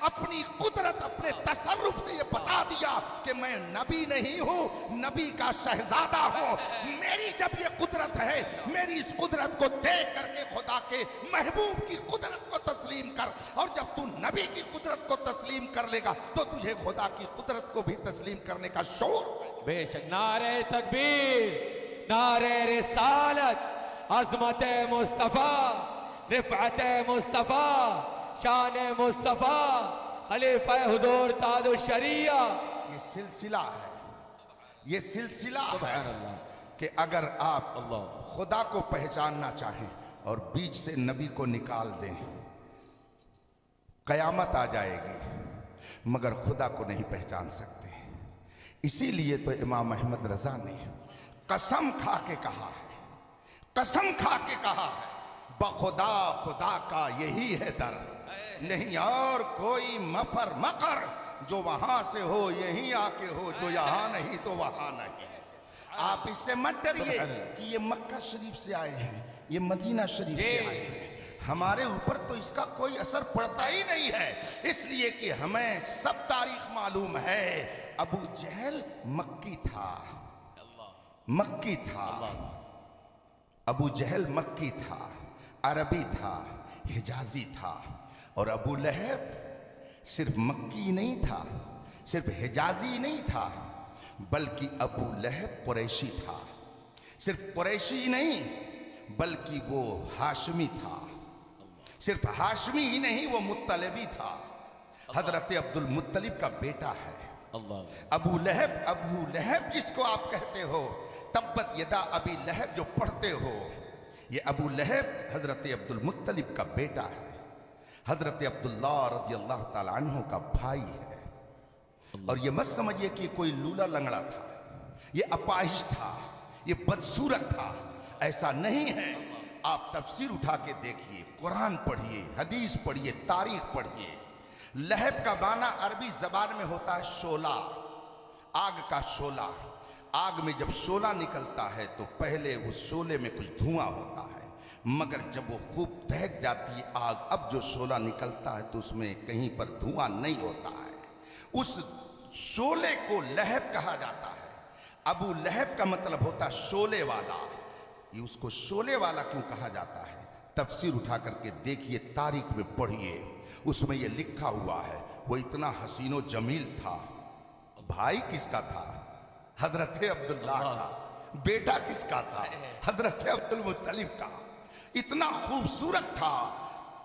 अपनी कुदरत, अपने तसर्रुफ से ये बता दिया कि मैं नबी नहीं हूँ, नबी का शहजादा हूँ। मेरी जब ये कुदरत है, मेरी इस कुदरत को देख करके खुदा के महबूब की कुदरत को तस्लीम कर। और जब तू नबी की कुदरत को तस्लीम कर लेगा तो तुझे खुदा की कुदरत को भी तस्लीम करने का शौर। बेशक, नारे तकबीर, नारे रिसालत, अज़मत मुस्तफ़ा, रिफ़अत मुस्तफ़ा, शान मुस्तफ़ा, खलीफा हुज़ूर ताजुश शरिया। ये सिलसिला है, ये सिलसिला सुभान है अल्लाह। कि अगर आप खुदा को पहचानना चाहें और बीच से नबी को निकाल दें, कयामत आ जाएगी, मगर खुदा को नहीं पहचान सकते। इसीलिए तो इमाम अहमद रजा ने कसम खा के कहा है, कसम खा के कहा है, बखुदा खुदा का यही है दर, नहीं और कोई मफर मकर, जो वहां से हो यहीं आके हो, जो यहां नहीं तो वहां नहीं। आप इससे मत डरिए कि ये मक्का शरीफ से आए हैं, ये मदीना शरीफ से आए हैं। हमारे ऊपर तो इसका कोई असर पड़ता ही नहीं है, इसलिए कि हमें सब तारीख मालूम है। अबू जहल मक्की था, मक्की था, अबू जहल मक्की था, अरबी था, हिजाजी था। और अबू लहब सिर्फ मक्की नहीं था, सिर्फ हिजाजी नहीं था, बल्कि अबू लहब कुरैशी था। सिर्फ कुरैशी नहीं बल्कि वो हाशमी था। सिर्फ हाशमी ही नहीं, वो मुत्तलिबी था, हजरत अब्दुल मुत्तलिब का बेटा है। अबू लहब, अबू लहब जिसको आप कहते हो, तब्बत यदा अबी लहब जो पढ़ते हो, ये अबू लहब हजरत अब्दुल मुत्तलिब का बेटा है, हजरत अब्दुल्ला रज़ी अल्लाह ताला अन्हु का भाई है। और ये मत समझिए कि कोई लूला लंगड़ा था, ये अपाहिज था, ये बदसूरत था, ऐसा नहीं है। आप तफसीर उठा के देखिए, कुरान पढ़िए, हदीस पढ़िए, तारीख पढ़िए। लहब का माना अरबी जबान में होता है शोला, आग का शोला। आग में जब शोला निकलता है तो पहले उस शोले में कुछ धुआं होता है, मगर जब वो खूब दहक जाती है आग, अब जो शोला निकलता है तो उसमें कहीं पर धुआं नहीं होता है। उस शोले को लहब कहा जाता है। अबू लहब का मतलब होता है शोले वाला। ये उसको शोले वाला क्यों कहा जाता है? तफसीर उठा करके देखिए, तारीख में पढ़िए, उसमें ये लिखा हुआ है वो इतना हसीनो जमील था। भाई किसका था? हजरत अब्दुल्ला का। बेटा किसका था? हजरत अब्दुल मुत्तलिब का। इतना खूबसूरत था,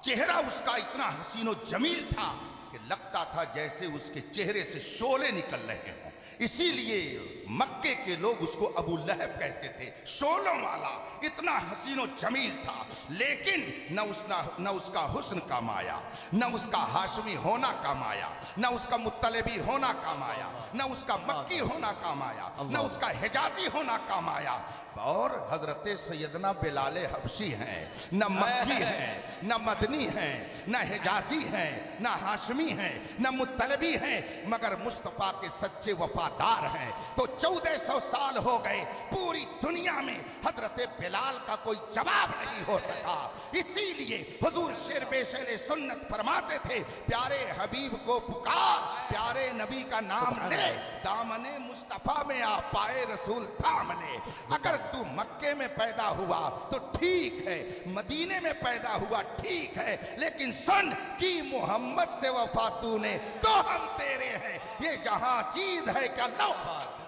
चेहरा उसका इतना हसीनो जमील था कि लगता था जैसे उसके चेहरे से शोले निकल रहे हों। इसीलिए मक्के के लोग उसको अबू लहब कहते थे, शोलों वाला। इतना हसीनो जमील था, लेकिन न उसका हुस्न काम आया, न उसका हाशमी होना काम आया, न उसका मुत्तलिबी होना काम आया, न उसका मक्की होना काम आया, न उसका हिजाजी होना काम आया। और हजरत सैयदना बिलाल हबशी हैं, न मक्की हैं, न मदनी हैं, न हिजाजी हैं, न हाशमी हैं, न मुत्तलिबी हैं, मगर मुस्तफ़ा के सच्चे वफादार हैं। तो 1400 साल हो गए, पूरी दुनिया में हजरत बिलाल का कोई जवाब नहीं हो सका। इसीलिए हुजूर शेर बेशेले सुन्नत फरमाते थे, प्यारे हबीब को पुकार, प्यारे नबी का नाम ले, दामने मुस्तफ़ा में आ पाए रसूल थाम ले। अगर तू मक्के में पैदा हुआ तो ठीक है, मदीने में पैदा हुआ ठीक है, लेकिन सुन कि मोहम्मद से वफा तूने तो हम तेरे हैं। ये जहां चीज है क्या लौह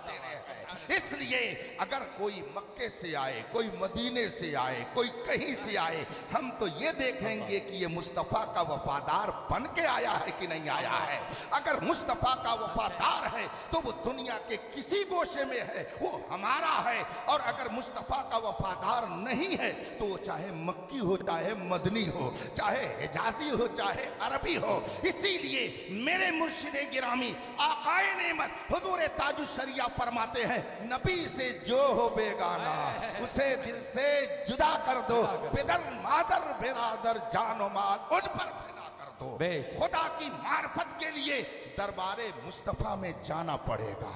तेरे है। इसलिए अगर कोई मक्के से आए, कोई मदीने से आए, कोई कहीं से आए, हम तो ये देखेंगे कि ये मुस्तफ़ा का वफादार बन के आया है कि नहीं आया है। अगर मुस्तफ़ा का वफादार है तो वो दुनिया के किसी गोशे में है, वो हमारा है। और अगर मुस्तफ़ा का वफादार नहीं है तो वो चाहे मक्की हो, चाहे मदनी हो, चाहे हिजाजी हो, चाहे अरबी हो। इसीलिए मेरे मुर्शिद गिरामी आकाए नेमत हुजूर ताजुल शरिया फरमाते हैं, नबी से जो हो बेगाना उसे दिल से जुदा कर दो, पिदर मादर बिरादर जानो माल उन पर फिदा कर दो। खुदा की मार्फत के लिए दरबारे मुस्तफ़ा में जाना पड़ेगा।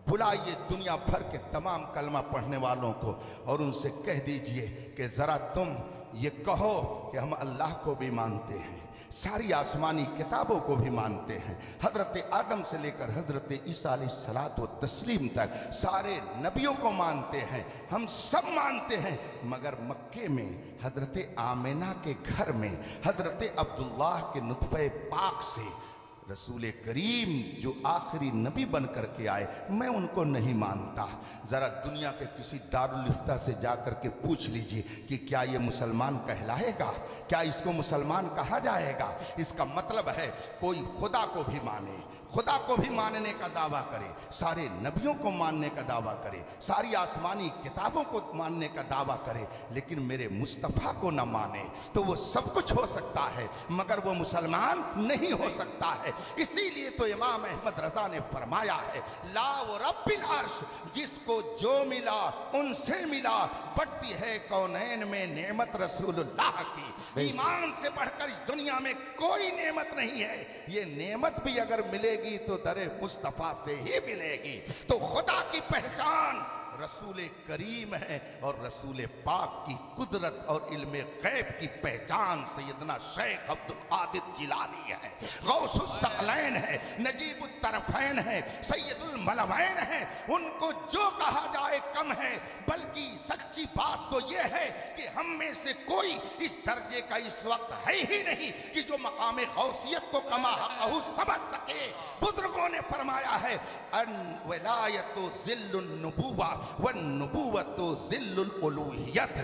बुलाइए दुनिया भर के तमाम कलमा पढ़ने वालों को और उनसे कह दीजिए कि ज़रा तुम ये कहो कि हम अल्लाह को भी मानते हैं, सारी आसमानी किताबों को भी मानते हैं, हजरत आदम से लेकर हजरत ईसा अलैहिस्सलात व तस्लीम तक सारे नबियों को मानते हैं, हम सब मानते हैं। मगर मक्के में हजरत आमिना के घर में हजरत अब्दुल्लाह के नुत्फ़े पाक से रसूल करीम जो आखिरी नबी बन कर के आए, मैं उनको नहीं मानता। ज़रा दुनिया के किसी दारुल इफ्ता से जाकर के पूछ लीजिए कि क्या ये मुसलमान कहलाएगा, क्या इसको मुसलमान कहा जाएगा। इसका मतलब है कोई खुदा को भी माने, खुदा को भी मानने का दावा करे, सारे नबियों को मानने का दावा करे, सारी आसमानी किताबों को मानने का दावा करे, लेकिन मेरे मुस्तफ़ा को न माने तो वो सब कुछ हो सकता है मगर वो मुसलमान नहीं हो सकता है। इसीलिए तो इमाम अहमद रजा ने फरमाया है, ला व रब्बिल अर्श, जिसको जो मिला उनसे मिला, बढ़ती है कौनैन में नेमत रसूलुल्लाह की। ईमान से बढ़कर इस दुनिया में कोई नेमत नहीं है। ये नेमत भी अगर मिलेगी तो दरे मुस्तफ़ा से ही मिलेगी। तो खुदा की पहचान रसूल करीम है और रसूल पाक की कुदरत और इल्मे गैब की पहचान सैयदना शेख अब्दुल कादिर जिलानी है, गौसुस सकलैन है, नजीबुत तरफैन है, सैयदुल मलवैन है। उनको जो कहा जाए कम है, बल्कि सच्ची बात तो यह है कि हम में से कोई इस दर्जे का इस वक्त है ही नहीं कि जो मकाम गौसियत को कमा हक़हु समझ सके। बुजुर्गों ने फरमाया है, अन वलायतु ज़िल्लुन नुबुव्वा, वन्नुबुव्वत ज़िल्लुल उलूहियत।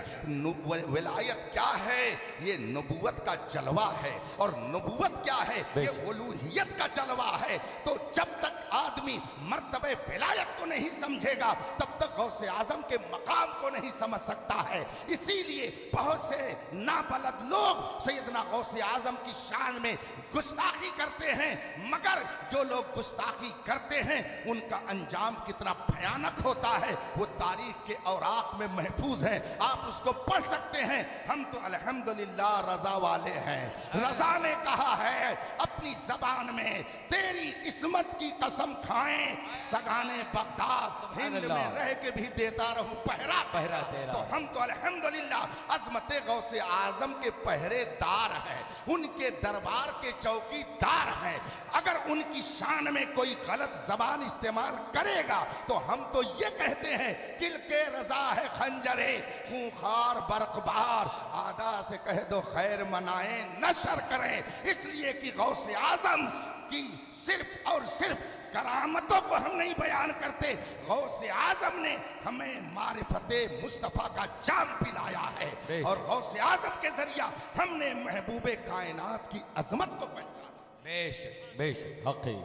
विलायत क्या है? ये नबूवत का जलवा है। और नबूवत क्या है? ये उलूहियत का जलवा है। तो जब तक आदमी मर्तबे विलायत को नहीं समझेगा तब तक गौसे आजम के मकाम को नहीं समझ सकता है। इसीलिए बहुत से नाबलद लोग सैयदना गौसे आजम की शान में गुस्ताखी करते हैं, मगर जो लोग गुस्ताखी करते हैं उनका अंजाम कितना भयानक होता है वो तारीख के औराक में महफूज है, आप उसको पढ़ सकते हैं। हम तो अल्हम्दुलिल्लाह रजा वाले हैं। रजा ने कहा है अपनी जबान में, तेरी इस्मत की कसम खाएं सगाने बगदाद, हिंद में रह के भी देता रहूं पहरा तेरा। तो हम तो अल्हम्दुलिल्लाह अजमत गौसे आजम के पहरेदार हैं, उनके दरबार के चौकीदार हैं। अगर उनकी शान में कोई गलत जबान इस्तेमाल करेगा तो हम तो ये कहते हैं किल के रजा है खंजरे खूंखार बरकबार, आदा से कह दो खैर मनाएं नशर करें। इसलिए कि गौसे आजम की सिर्फ और सिर्फ करामतों को हम नहीं बयान करते, गौसे आजम ने हमें मारिफते मुस्तफ़ा का जाम पिलाया है और गौसे आजम के जरिया हमने महबूबे कायनात की अजमत को पहचाना।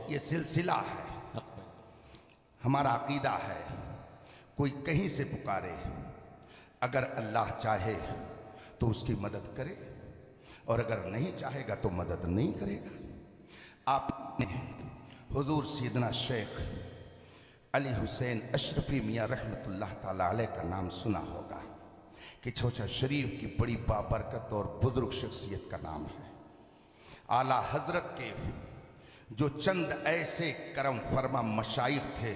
ये सिलसिला है, हमारा अकीदा है। कोई कहीं से पुकारे, अगर अल्लाह चाहे तो उसकी मदद करे और अगर नहीं चाहेगा तो मदद नहीं करेगा। आपने हुजूर सैयदना शेख अली हुसैन अशरफी मियाँ रहमतुल्लाह ताला अलैह का नाम सुना होगा कि छोचा शरीफ की बड़ी बाबरकत और बुजुर्ग शख्सियत का नाम है। आला हजरत के जो चंद ऐसे करम फरमा मशाइख थे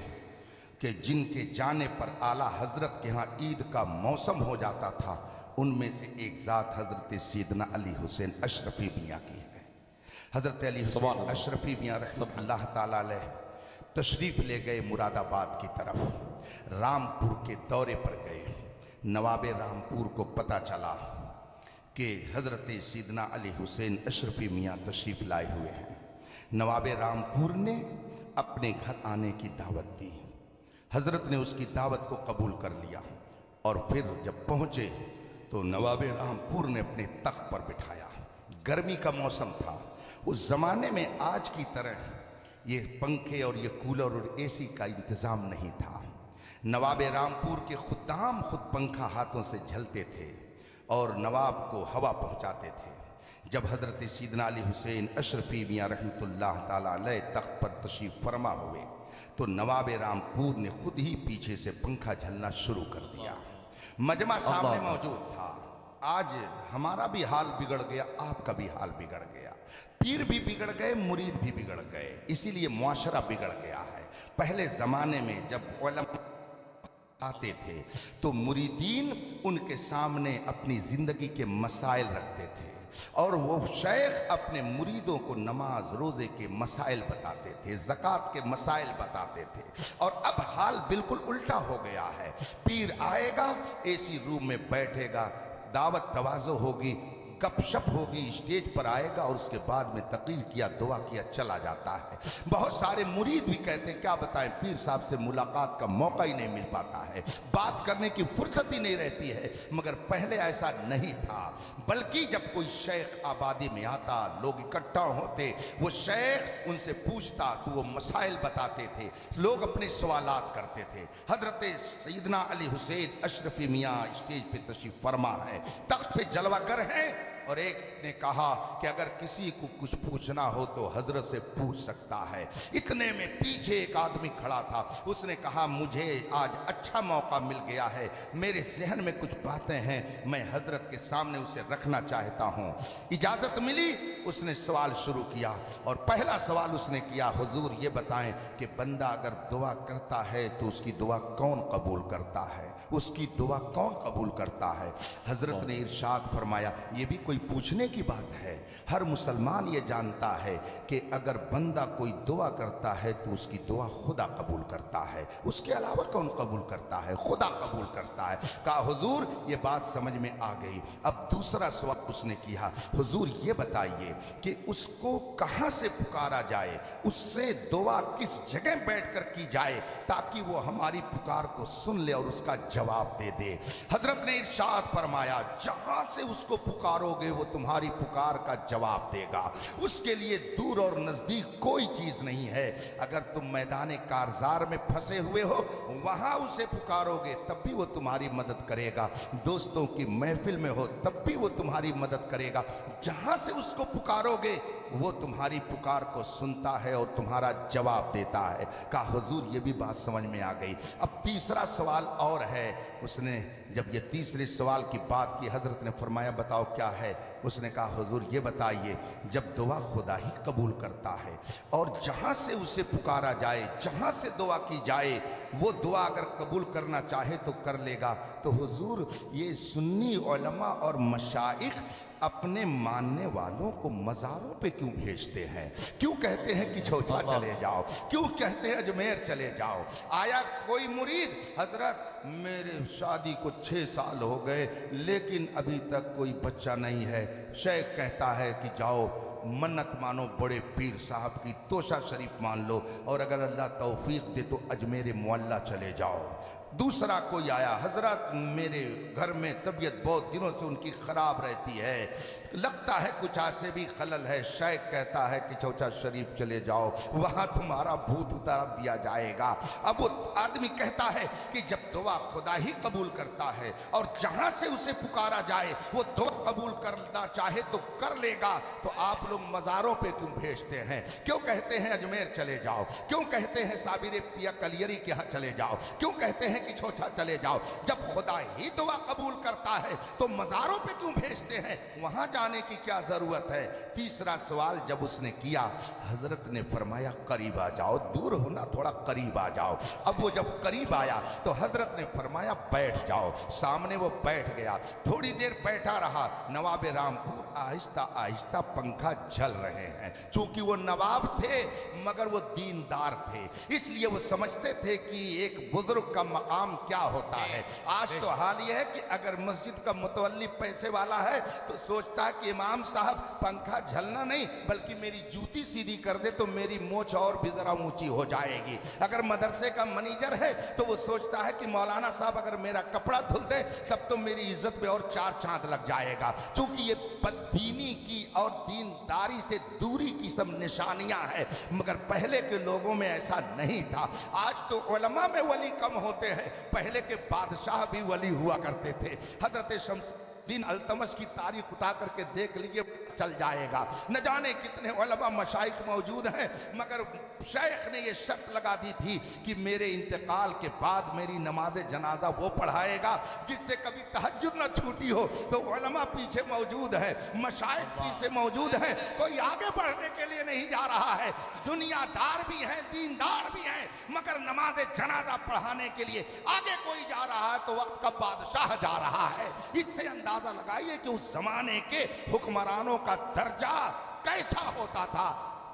कि जिनके जाने पर आला हजरत के यहाँ ईद का मौसम हो जाता था, उनमें से एक ज़ात हजरत सैयदना अली हुसैन अशरफी मियाँ की है। हजरत अली हुसैन अशरफी मियाँ रहमतुल्लाह ताला अलैह तशरीफ़ ले गए मुरादाबाद की तरफ, रामपुर के दौरे पर गए। नवाब रामपुर को पता चला कि हजरत सैयदना अली हुसैन अशरफी मियाँ तशरीफ़ लाए हुए हैं। नवाब रामपुर ने अपने घर आने की दावत दी। हजरत ने उसकी दावत को कबूल कर लिया और फिर जब पहुँचे तो नवाब रामपुर ने अपने तख्त पर बिठाया। गर्मी का मौसम था, उस ज़माने में आज की तरह ये पंखे और ये कूलर और एसी का इंतज़ाम नहीं था। नवाब रामपुर के खुद्दाम खुद पंखा हाथों से झलते थे और नवाब को हवा पहुंचाते थे। जब हजरत सैयदना अली हुसैन अशरफी मियाँ रहमतुल्लाह ताला अलैह तख्त पर तशरीफ़ फरमा हुए तो नवाब रामपुर ने खुद ही पीछे से पंखा झलना शुरू कर दिया। मजमा सामने मौजूद था। आज हमारा भी हाल बिगड़ गया, आपका भी हाल बिगड़ गया, पीर भी बिगड़ गए, मुरीद भी बिगड़ गए, इसीलिए मुआशरा बिगड़ गया है। पहले ज़माने में जब उलमा आते थे तो मुरीदीन उनके सामने अपनी ज़िंदगी के मसाइल रखते थे और वो शेख अपने मुरीदों को नमाज रोज़े के मसाइल बताते थे, ज़कात के मसाइल बताते थे। और अब हाल बिल्कुल उल्टा हो गया है। पीर आएगा, एसी रूम में बैठेगा, दावत तवाज़ो होगी, गपशप होगी, स्टेज पर आएगा और उसके बाद में तकरीर किया, दुआ किया, चला जाता है। बहुत सारे मुरीद भी कहते हैं क्या बताएं, पीर साहब से मुलाकात का मौका ही नहीं मिल पाता है, बात करने की फुर्सत ही नहीं रहती है। मगर पहले ऐसा नहीं था, बल्कि जब कोई शेख आबादी में आता, लोग इकट्ठा होते, वो शेख उनसे पूछता तो वो मसाइल बताते थे, लोग अपने सवालात करते थे। हजरत सैयदना अली हुसैन अशरफी मियाँ स्टेज पे तशरीफ़ फरमा है, तख्त पे जलवागर है। और एक ने कहा कि अगर किसी को कुछ पूछना हो तो हजरत से पूछ सकता है। इतने में पीछे एक आदमी खड़ा था, उसने कहा मुझे आज अच्छा मौका मिल गया है, मेरे जहन में कुछ बातें हैं, मैं हजरत के सामने उसे रखना चाहता हूँ। इजाज़त मिली, उसने सवाल शुरू किया और पहला सवाल उसने किया, हुजूर ये बताएं कि बंदा अगर दुआ करता है तो उसकी दुआ कौन कबूल करता है? उसकी दुआ कौन कबूल करता है? हजरत ने इरशाद फरमाया, ये भी कोई पूछने की बात है? हर मुसलमान ये जानता है कि अगर बंदा कोई दुआ करता है तो उसकी दुआ खुदा कबूल करता है, उसके अलावा कौन कबूल करता है? खुदा कबूल करता है। कहा हुजूर ये बात समझ में आ गई। अब दूसरा सवाल उसने किया, हुजूर ये बताइए कि उसको कहाँ से पुकारा जाए, उससे दुआ किस जगह बैठकर की जाए ताकि वो हमारी पुकार को सुन ले और उसका जवाब दे दे। हजरत ने इरशाद फरमाया, जहां से उसको पुकारोगे वो तुम्हारी पुकार का जवाब देगा। उसके लिए दूर और नजदीक कोई चीज नहीं है। अगर तुम मैदान कारजार में फंसे हुए हो, वहां उसे पुकारोगे तब भी वो तुम्हारी मदद करेगा। दोस्तों की महफिल में हो तब भी वो तुम्हारी मदद करेगा। जहां से उसको पुकारोगे वो तुम्हारी पुकार को सुनता है और तुम्हारा जवाब देता है। कहा हुजूर ये भी बात समझ में आ गई। अब तीसरा सवाल और है। उसने जब ये तीसरे सवाल की बात की, हजरत ने फरमाया बताओ क्या है? उसने कहा हुजूर ये बताइए, जब दुआ खुदा ही कबूल करता है और जहाँ से उसे पुकारा जाए, जहाँ से दुआ की जाए, वो दुआ अगर कबूल करना चाहे तो कर लेगा, तो हुजूर ये सुन्नी उलमा और मशाइख अपने मानने वालों को मज़ारों पे क्यों भेजते हैं? क्यों कहते हैं कि छोचा चले जाओ? क्यों कहते हैं अजमेर चले जाओ? आया कोई मुरीद, हजरत मेरे शादी को 6 साल हो गए लेकिन अभी तक कोई बच्चा नहीं है। शेख कहता है कि जाओ मन्नत मानो बड़े पीर साहब की, तोशा शरीफ मान लो, और अगर अल्लाह तौफीक दे तो अजमेर मुअल्ला चले जाओ। दूसरा कोई आया, हजरत मेरे घर में तबीयत बहुत दिनों से उनकी ख़राब रहती है, लगता है कुछ ऐसे भी खलल है। शेख कहता है कि चौचा शरीफ चले जाओ, वहाँ तुम्हारा भूत उतार दिया जाएगा। अब वो आदमी कहता है कि जब दुआ खुदा ही कबूल करता है और जहाँ से उसे पुकारा जाए वो दुआ कबूल करना चाहे तो कर लेगा, तो आप लोग मज़ारों पे क्यों भेजते हैं? क्यों कहते हैं अजमेर चले जाओ? क्यों कहते हैं साबिर पिया कलियरी के यहाँ चले जाओ? क्यों कहते हैं कि छोचा चले जाओ? जब खुदा ही दुआ कबूल करता है तो मज़ारों पे क्यों भेजते हैं? वहाँ जाने की क्या ज़रूरत है? तीसरा सवाल जब उसने किया, हजरत ने फरमाया करीब आ जाओ, दूर हो ना, थोड़ा करीब आ जाओ। अब वो जब करीब आया तो हजरत ने फरमाया बैठ जाओ। सामने वो बैठ गया, थोड़ी देर बैठा रहा। नवाब रामपुर आहिस्ता आहिस्ता पंखा झल रहे हैं। चूंकि वो नवाब थे मगर वो दीनदार थे, इसलिए वो समझते थे कि एक बुजुर्ग का मकाम क्या होता है। आज तो हाल ये है कि अगर मस्जिद का मुतवल्ली पैसे वाला है तो सोचता है कि इमाम साहब पंखा झलना नहीं बल्कि मेरी जूती सीधी कर दे तो मेरी मोछ और भी जरा ऊंची हो जाएगी। अगर मदरसे का मैनेजर है तो वो सोचता है कि मौलाना साहब अगर मेरा कपड़ा धुल दे तब तो मेरी इज्जत पे और 4 चांद लग जाएगा। चूंकि ये बददीनी की और दीनदारी से दूरी की सब निशानियां हैं, मगर पहले के लोगों में ऐसा नहीं था। आज तो उलमा में वली कम होते हैं, पहले के बादशाह भी वली हुआ करते थे। हजरत शमसुद्दीन अल्तमश की तारीख उठा करके देख लीजिए, चल जाएगा। न जाने कितने उलमा मशाइख मौजूद हैं, मगर शेख ने ये शर्त लगा दी थी कि मेरे इंतकाल के बाद मेरी नमाज जनाजा वो पढ़ाएगा जिससे कभी तहज्जुद न छूटी हो। तो उलमा पीछे मौजूद है, मशाइख पीछे मौजूद है, कोई आगे बढ़ने के लिए नहीं जा रहा है। दुनियादार भी हैं, दीनदार भी हैं, मगर नमाज जनाजा पढ़ाने के लिए आगे कोई जा रहा है तो वक्त का बादशाह जा रहा है। इससे अंदाजा लगाइए कि उस जमाने के हुक्मरानों का दर्जा कैसा होता था।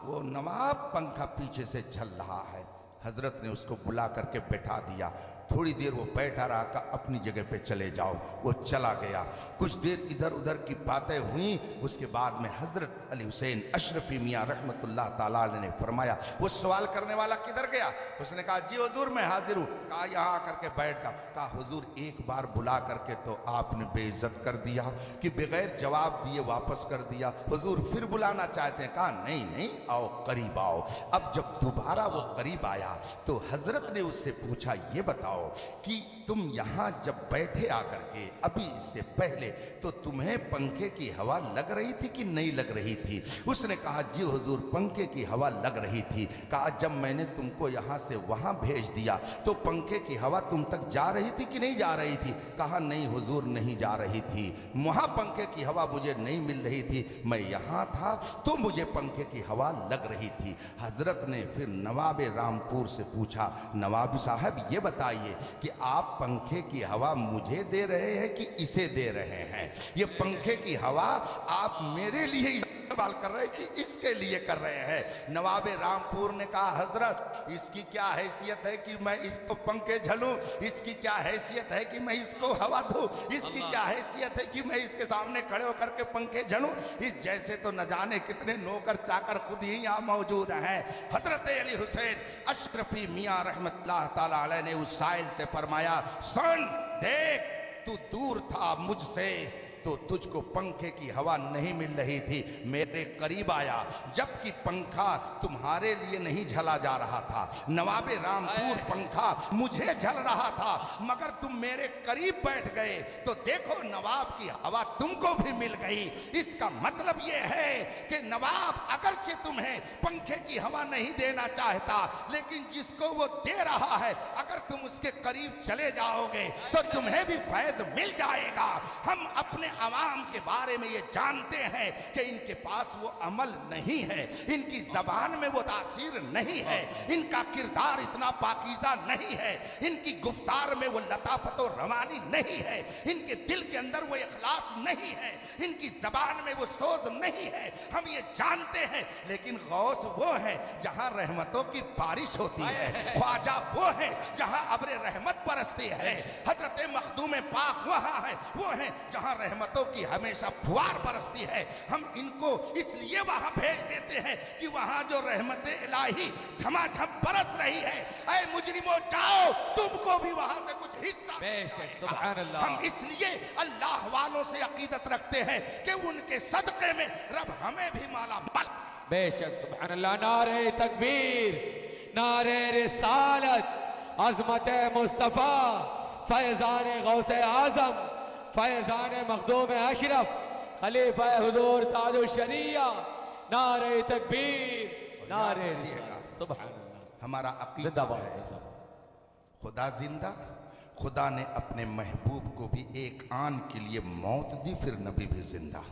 वो नवाब पंखा पीछे से झल रहा है। हजरत ने उसको बुला करके बैठा दिया। थोड़ी देर वो बैठा रहा, का अपनी जगह पे चले जाओ। वो चला गया। कुछ देर इधर उधर की बातें हुई। उसके बाद में हजरत अली हुसैन अशरफी मियाँ रहमतुल्लाह ताला अलैह ने फरमाया, वो सवाल करने वाला किधर गया? उसने कहा जी हुजूर मैं हाजिर हूँ। कहा यहाँ आकर के बैठ गया। कहा हुजूर एक बार बुला करके तो आपने बेइज्जत कर दिया कि बगैर जवाब दिए वापस कर दिया। हुजूर फिर बुलाना चाहते हैं? कहा नहीं नहीं, आओ करीब आओ। अब जब दोबारा वो करीब आया तो हजरत ने उससे पूछा, ये बताओ कि तुम यहाँ जब बैठे आकर के अभी इससे पहले तो तुम्हें पंखे की हवा लग रही थी कि नहीं लग रही थी? उसने कहा जी हुजूर पंखे की हवा लग रही थी। कहा जब मैंने तुमको यहाँ से वहाँ भेज दिया तो पंखे की हवा तुम तक जा रही थी कि नहीं जा रही थी? कहा नहीं हुजूर नहीं जा रही थी, वहाँ पंखे की हवा मुझे नहीं मिल रही थी, मैं यहाँ था तो मुझे पंखे की हवा लग रही थी। हजरत ने फिर नवाब रामपुर से पूछा, नवाब साहब ये बताइए बताइए कि आप पंखे की हवा मुझे दे रहे हैं कि इसे दे रहे हैं? ये पंखे की हवा आप मेरे लिए इस्तेमाल कर रहे हैं कि इसके लिए कर रहे हैं? नवाबे रामपुर ने कहा, हजरत इसकी क्या हैसियत है कि मैं इसको पंखे झलूं, इसकी क्या हैसियत है कि मैं इसको हवा दूं, इसकी क्या हैसियत है कि मैं इसके सामने खड़े होकर के पंखे झलूं? इस जैसे तो न जाने कितने नौकर चाकर खुद ही यहाँ मौजूद हैं। हजरत अली हुसैन अशरफी मियाँ रहमतुल्लाह ताला अलैह ने उस साइल से फरमाया, सुन देख, तू दूर था मुझसे तो तुझको पंखे की हवा नहीं मिल रही थी, मेरे करीब आया जबकि पंखा तुम्हारे लिए नहीं झला जा रहा था। नवाबे रामपुर पंखा मुझे झल रहा था मगर तुम मेरे करीब बैठ गए तो देखो नवाब की हवा तुमको भी मिल गई। इसका मतलब ये है कि नवाब अगरचे तुम्हें पंखे की हवा नहीं देना चाहता, लेकिन जिसको वो दे रहा है अगर तुम उसके करीब चले जाओगे तो तुम्हें भी फैज मिल जाएगा। हम अपने अवाम के बारे में ये जानते हैं कि इनके पास वो अमल नहीं है, इनकी जबान में वो तासीर नहीं है, इनका किरदार इतना पाकीज़ा नहीं है, इनकी गुफ्तार में वो लताफत और रवानी नहीं है, इनके दिल के अंदर वो इखलास नहीं है, इनकी जबान में वो सोज नहीं है, हम ये जानते हैं। लेकिन गौस वो है जहां रहमतों की बारिश होती है, ख्वाजा वो है जहां अब्र रहमत बरसती है, हजरत मखदूम पाक वहां है वो है जहां रहमतों की हमेशा फुहार बरसती है। हम इनको इसलिए वहां भेज देते हैं कि वहां जो रहमत इलाही झमाझम बरस रही है, ऐ मुजरिमों जाओ तुमको भी वहां से कुछ हिस्सा। बेशक सुभान अल्लाह। हम इसलिए अल्लाह वालों से अकीदत रखते हैं कि उनके सदक़े में रब हमें भी माला माल। बेशक सुभान अल्लाह। नारे तकबीर, नारे रिसालत, अज़मत मुस्तफ़ा, फैज़ान गौसे आज़म, फैज़ान मखदूम अशरफ, खलीफा हुजूर ताजुल शरिया, नारे तकबीर, नारे रिसालत। सुभान अल्लाह। हमारा अकीदा जिंदाबाद, है जिंदाबाद। खुदा जिंदा, खुदा ने अपने महबूब को भी एक आन के लिए मौत दी, फिर नबी भी जिंदा।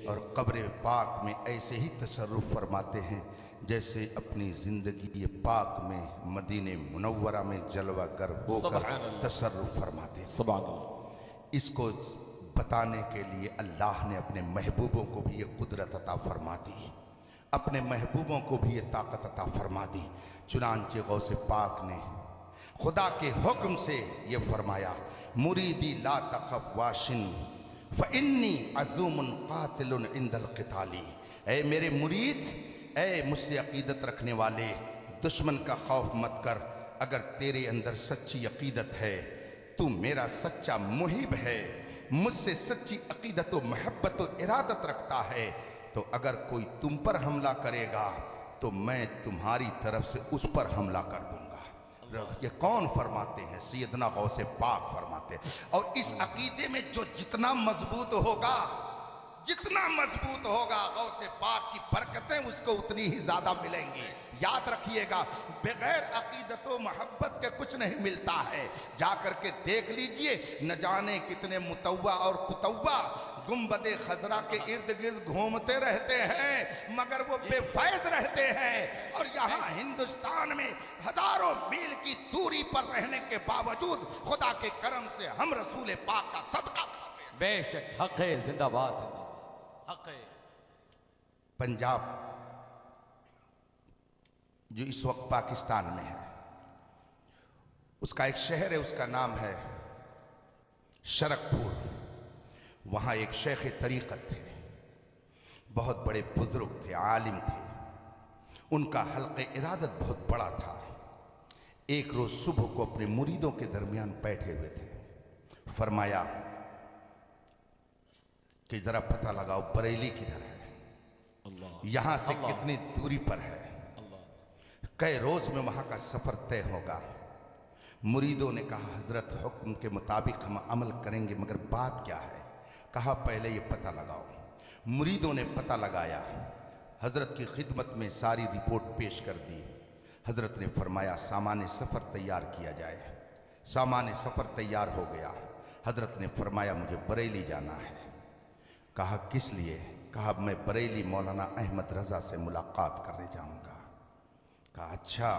और कब्र पाक में ऐसे ही तसर्रुफ फरमाते हैं जैसे अपनी ज़िंदगी ये पाक में मदीने मुनव्वरा में जलवा गर होकर तसर्रुफ फरमाते हैं। सुभान अल्लाह। इसको बताने के लिए अल्लाह ने अपने महबूबों को भी ये कुदरत अता फरमा दी, अपने महबूबों को भी ये ताकत अता फरमा दी। चुनांचे गौसे पाक ने खुदा के हुक्म से ये फरमाया, मुरीदी ला तखफ वाशिन फ़इन्नी अज़ूमुन क़ातिलुन इंदल क़िताली। ऐ मेरे मुरीद, ऐ मुझसे अकीदत रखने वाले, दुश्मन का खौफ मत कर। अगर तेरे अंदर सच्ची अकीदत है, तू मेरा सच्चा मुहिब है, मुझसे सच्ची अकीदत व महब्बत व इरादत रखता है, तो अगर कोई तुम पर हमला करेगा तो मैं तुम्हारी तरफ से उस पर हमला कर दूंगा। ये कौन फरमाते हैं? सैयदना गौसे पाक फरमाते हैं। और इस अकीदे में जो जितना मजबूत होगा, जितना मजबूत होगा गौसे पाक की बरकतें उसको उतनी ही ज्यादा मिलेंगी। याद रखिएगा, बगैर अकीदत व मोहब्बत के कुछ नहीं मिलता है। जाकर के देख लीजिए, न जाने कितने मुतव्वा और कुतव्वा गुंबदे खजरा के इर्द गिर्द घूमते रहते हैं मगर वो बेफैज रहते हैं। और यहाँ हिंदुस्तान में हजारों मील की दूरी पर रहने के बावजूद खुदा के करम से हम रसूल पाक का सदका खाते हैं। बेशक हक है, जिंदाबाद जिंदाबाद, हक है। पंजाब जो इस वक्त पाकिस्तान में है, उसका एक शहर है, उसका नाम है शरकपुर। वहाँ एक शेख तरीक़त थे, बहुत बड़े बुजुर्ग थे, आलिम थे। उनका हल्क़े इरादत बहुत बड़ा था। एक रोज़ सुबह को अपने मुरीदों के दरमियान बैठे हुए थे, फरमाया कि ज़रा पता लगाओ बरेली किधर है, यहाँ से कितनी दूरी पर है, कई रोज़ में वहाँ का सफ़र तय होगा। मुरीदों ने कहा, हज़रत हुक्म के मुताबिक हम अमल करेंगे, मगर बात क्या है? कहा, पहले ये पता लगाओ। मुरीदों ने पता लगाया, हज़रत की खिदमत में सारी रिपोर्ट पेश कर दी। हज़रत ने फरमाया, सामान सफ़र तैयार किया जाए। सामान सफ़र तैयार हो गया। हज़रत ने फरमाया, मुझे बरेली जाना है। कहा, किस लिए? कहा, मैं बरेली मौलाना अहमद रज़ा से मुलाकात करने जाऊँगा। कहा, अच्छा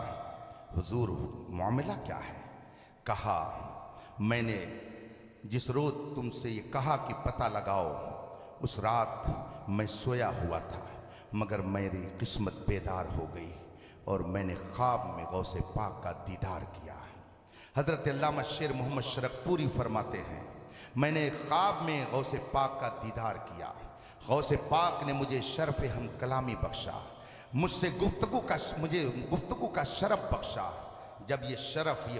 हुजूर, मामला क्या है? कहा, मैंने जिस रोज तुमसे ये कहा कि पता लगाओ, उस रात मैं सोया हुआ था, मगर मेरी किस्मत बेदार हो गई और मैंने ख्वाब में गौसे पाक का दीदार किया। हज़रत अल्लामा शेर मोहम्मद शरकपुरी फरमाते हैं, मैंने ख्वाब में गौसे पाक का दीदार किया। गौसे पाक ने मुझे शर्फ हम कलामी बख्शा, मुझसे मुझे गुफ्तगू का शरफ बख्शा। जब ये शरफ, ये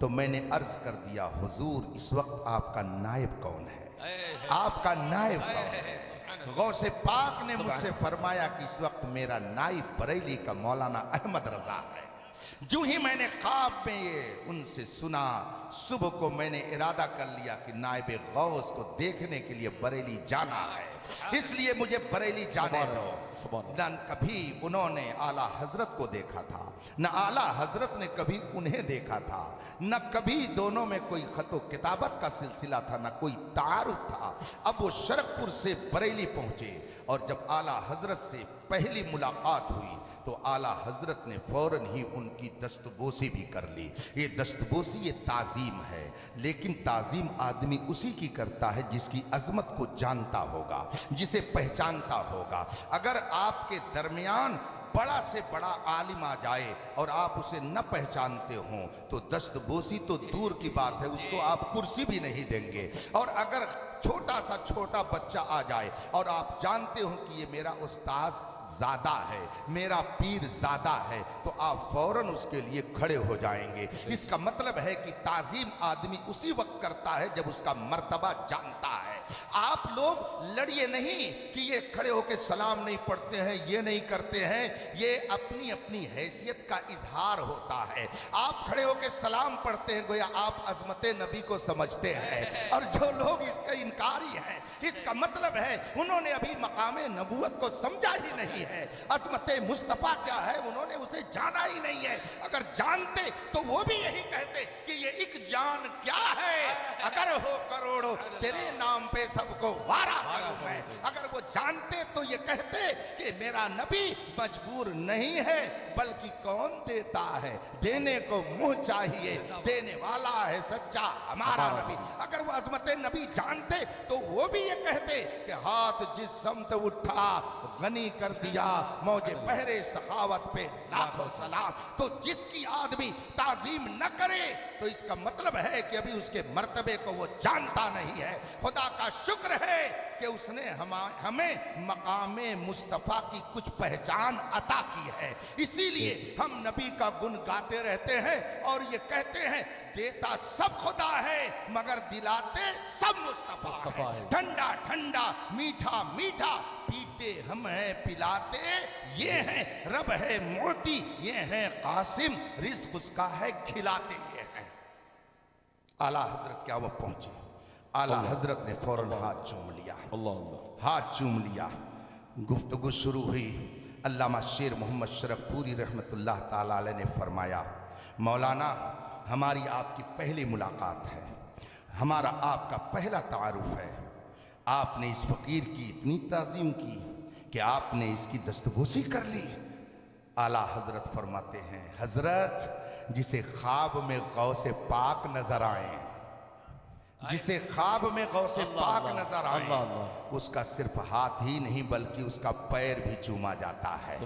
तो मैंने अर्ज कर दिया, हुजूर इस वक्त आपका नायब कौन है? आपका नायब कौन है? गौसे पाक ने मुझसे फरमाया कि इस वक्त मेरा नायब बरेली का मौलाना अहमद रजा है। जो ही मैंने ख्वाब में ये उनसे सुना, सुबह को मैंने इरादा कर लिया कि नायब गौस को देखने के लिए बरेली जाना है, इसलिए मुझे बरेली जाने दो। न कभी उन्होंने आला हजरत को देखा था, न आला हजरत ने कभी उन्हें देखा था, न कभी दोनों में कोई खतो किताबत का सिलसिला था, न कोई तारुफ था। अब वो शरकपुर से बरेली पहुंचे और जब आला हजरत से पहली मुलाकात हुई तो आला हजरत ने फौरन ही उनकी दस्तबोसी भी कर ली। ये दस्तबोसी, ये ताज़ीम है, लेकिन ताज़ीम आदमी उसी की करता है जिसकी अजमत को जानता होगा, जिसे पहचानता होगा। अगर आपके दरमियान बड़ा से बड़ा आलिम आ जाए और आप उसे न पहचानते हो तो दस्तबोसी तो दूर की बात है, उसको आप कुर्सी भी नहीं देंगे। और अगर छोटा सा छोटा बच्चा आ जाए और आप जानते हो कि ये मेरा उस्ताद ज़्यादा है, मेरा पीर ज़्यादा है, तो आप फौरन उसके लिए खड़े हो जाएंगे। इसका मतलब है कि ताज़ीम आदमी उसी वक्त करता है जब उसका मर्तबा जानता है। आप लोग लड़िए नहीं कि ये खड़े होकर सलाम नहीं पढ़ते हैं, ये नहीं करते हैं, ये अपनी अपनी हैसियत का इजहार होता है। आप खड़े होकर सलाम पढ़ते हैं गोया आप अजमत नबी को समझते हैं, और जो लोग इसका इनकारी हैं, इसका मतलब है उन्होंने अभी मकामे नबूवत को समझा ही नहीं है। अजमत मुस्तफ़ा क्या है उन्होंने उसे जाना ही नहीं है। अगर जानते तो वो भी यही कहते कि ये एक जान क्या है, अगर हो करोड़ों तेरे नाम पे सबको वारा करूं मैं। अगर वो जानते तो ये कहते कि मेरा नबी मजबूर नहीं है, बल्कि कौन देता है, देने को मुंह चाहिए, देने वाला है सच्चा हमारा नबी। अगर वो अजमत नबी जानते तो वो भी ये कहते कि हाथ जिस समत उठा गनी कर दिया, मौजे पहरे सखावत पे लाखों सलाम। तो जिसकी आदमी ताजीम न करे तो इसका मतलब है कि अभी उसके मर्तबे को वो जानता नहीं है। खुदा का शुक्र है कि उसने हमें मकामे मुस्तफ़ा की कुछ पहचान अता की है, इसीलिए हम नबी का गुण गाते रहते हैं और ये कहते हैं देता सब खुदा है मगर दिलाते सब मुस्तफ़ा है। ठंडा ठंडा मीठा मीठा पीते हम हैं पिलाते ये हैं, रब है मोती ये हैं कासिम, रिज़्क़ उसका है खिलाते ये हैं। आला हजरत क्या वो पहुंचे, आला हजरत ने फौरन हाथ चूम लिया, हाथ चूम लिया। गुफ्तगू शुरू हुई। अल्लामा शेर मोहम्मद शरकपुरी रहमतुल्लाह ताला अलैह ने फरमाया, मौलाना हमारी आपकी पहली मुलाकात है, हमारा आपका पहला तारुफ है। आपने इस फ़कीर की इतनी ताज़ीम की कि आपने इसकी दस्तबोसी कर ली। आला हजरत फरमाते हैं, हजरत जिसे ख्वाब में गौसे पाक नजर आए, जिसे ख्वाब में गौसे पाक नजर आए, उसका सिर्फ हाथ ही नहीं बल्कि उसका पैर भी चूमा जाता है।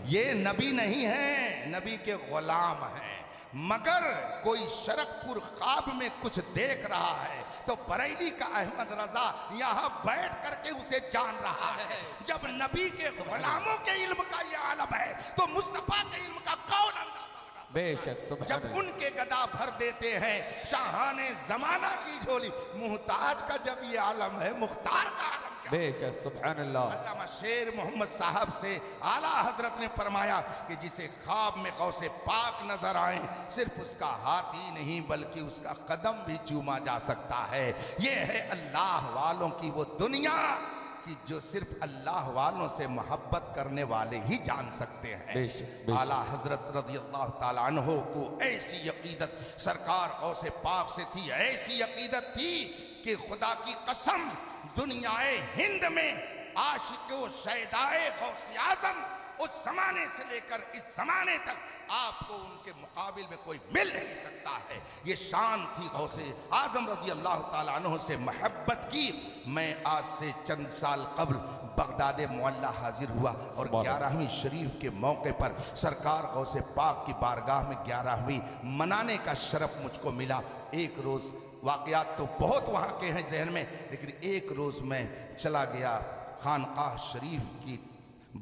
ये नबी नहीं है, नबी के गुलाम हैं। मगर कोई शरकपुर ख्वाब में कुछ देख रहा है तो बरेली का अहमद रजा यहाँ बैठ करके उसे जान रहा है। जब नबी के गुलामों के इल्म का यह आलम है तो मुस्तफा के इल्म का कौन अंदाजा बेशक। जब उनके गदा भर देते हैं शाहाने जमाना की झोली, मुहताज का जब ये आलम है मुख्तार का आलम बेशक। सुभान अल्लाह। अल्लामा शेर मोहम्मद साहब से आला हजरत ने फरमाया कि जिसे ख्वाब में गौसे पाक नजर आए, सिर्फ उसका हाथ ही नहीं बल्कि उसका कदम भी चूमा जा सकता है। ये है अल्लाह वालों की वो दुनिया कि जो सिर्फ अल्लाह वालों से मोहब्बत करने वाले ही जान सकते हैं। आला हजरत रज़ियल्लाहु ताला अन्हो को ऐसी अकीदत सरकार गौसे पाक से थी, ऐसी अकीदत थी कि खुदा की कसम दुनियाए हिंद में आशिको शैदाए गौसे आज़म उस जमाने से लेकर इस जमाने तक आपको उनके मुकाबिल में कोई मिल नहीं सकता है। ये शान थी गौसे आजम रज़ी अल्लाह ताला अन्हु से मोहब्बत की। मैं आज से चंद साल कबल बगदाद मुअल्ला हाजिर हुआ और 11वीं शरीफ के मौके पर सरकार गौसे पाक की बारगाह में 11वीं मनाने का शरफ मुझको मिला। एक रोज़ वाक़यात तो बहुत वहाँ के हैं जहन में, लेकिन एक रोज़ मैं चला गया खानकाह शरीफ की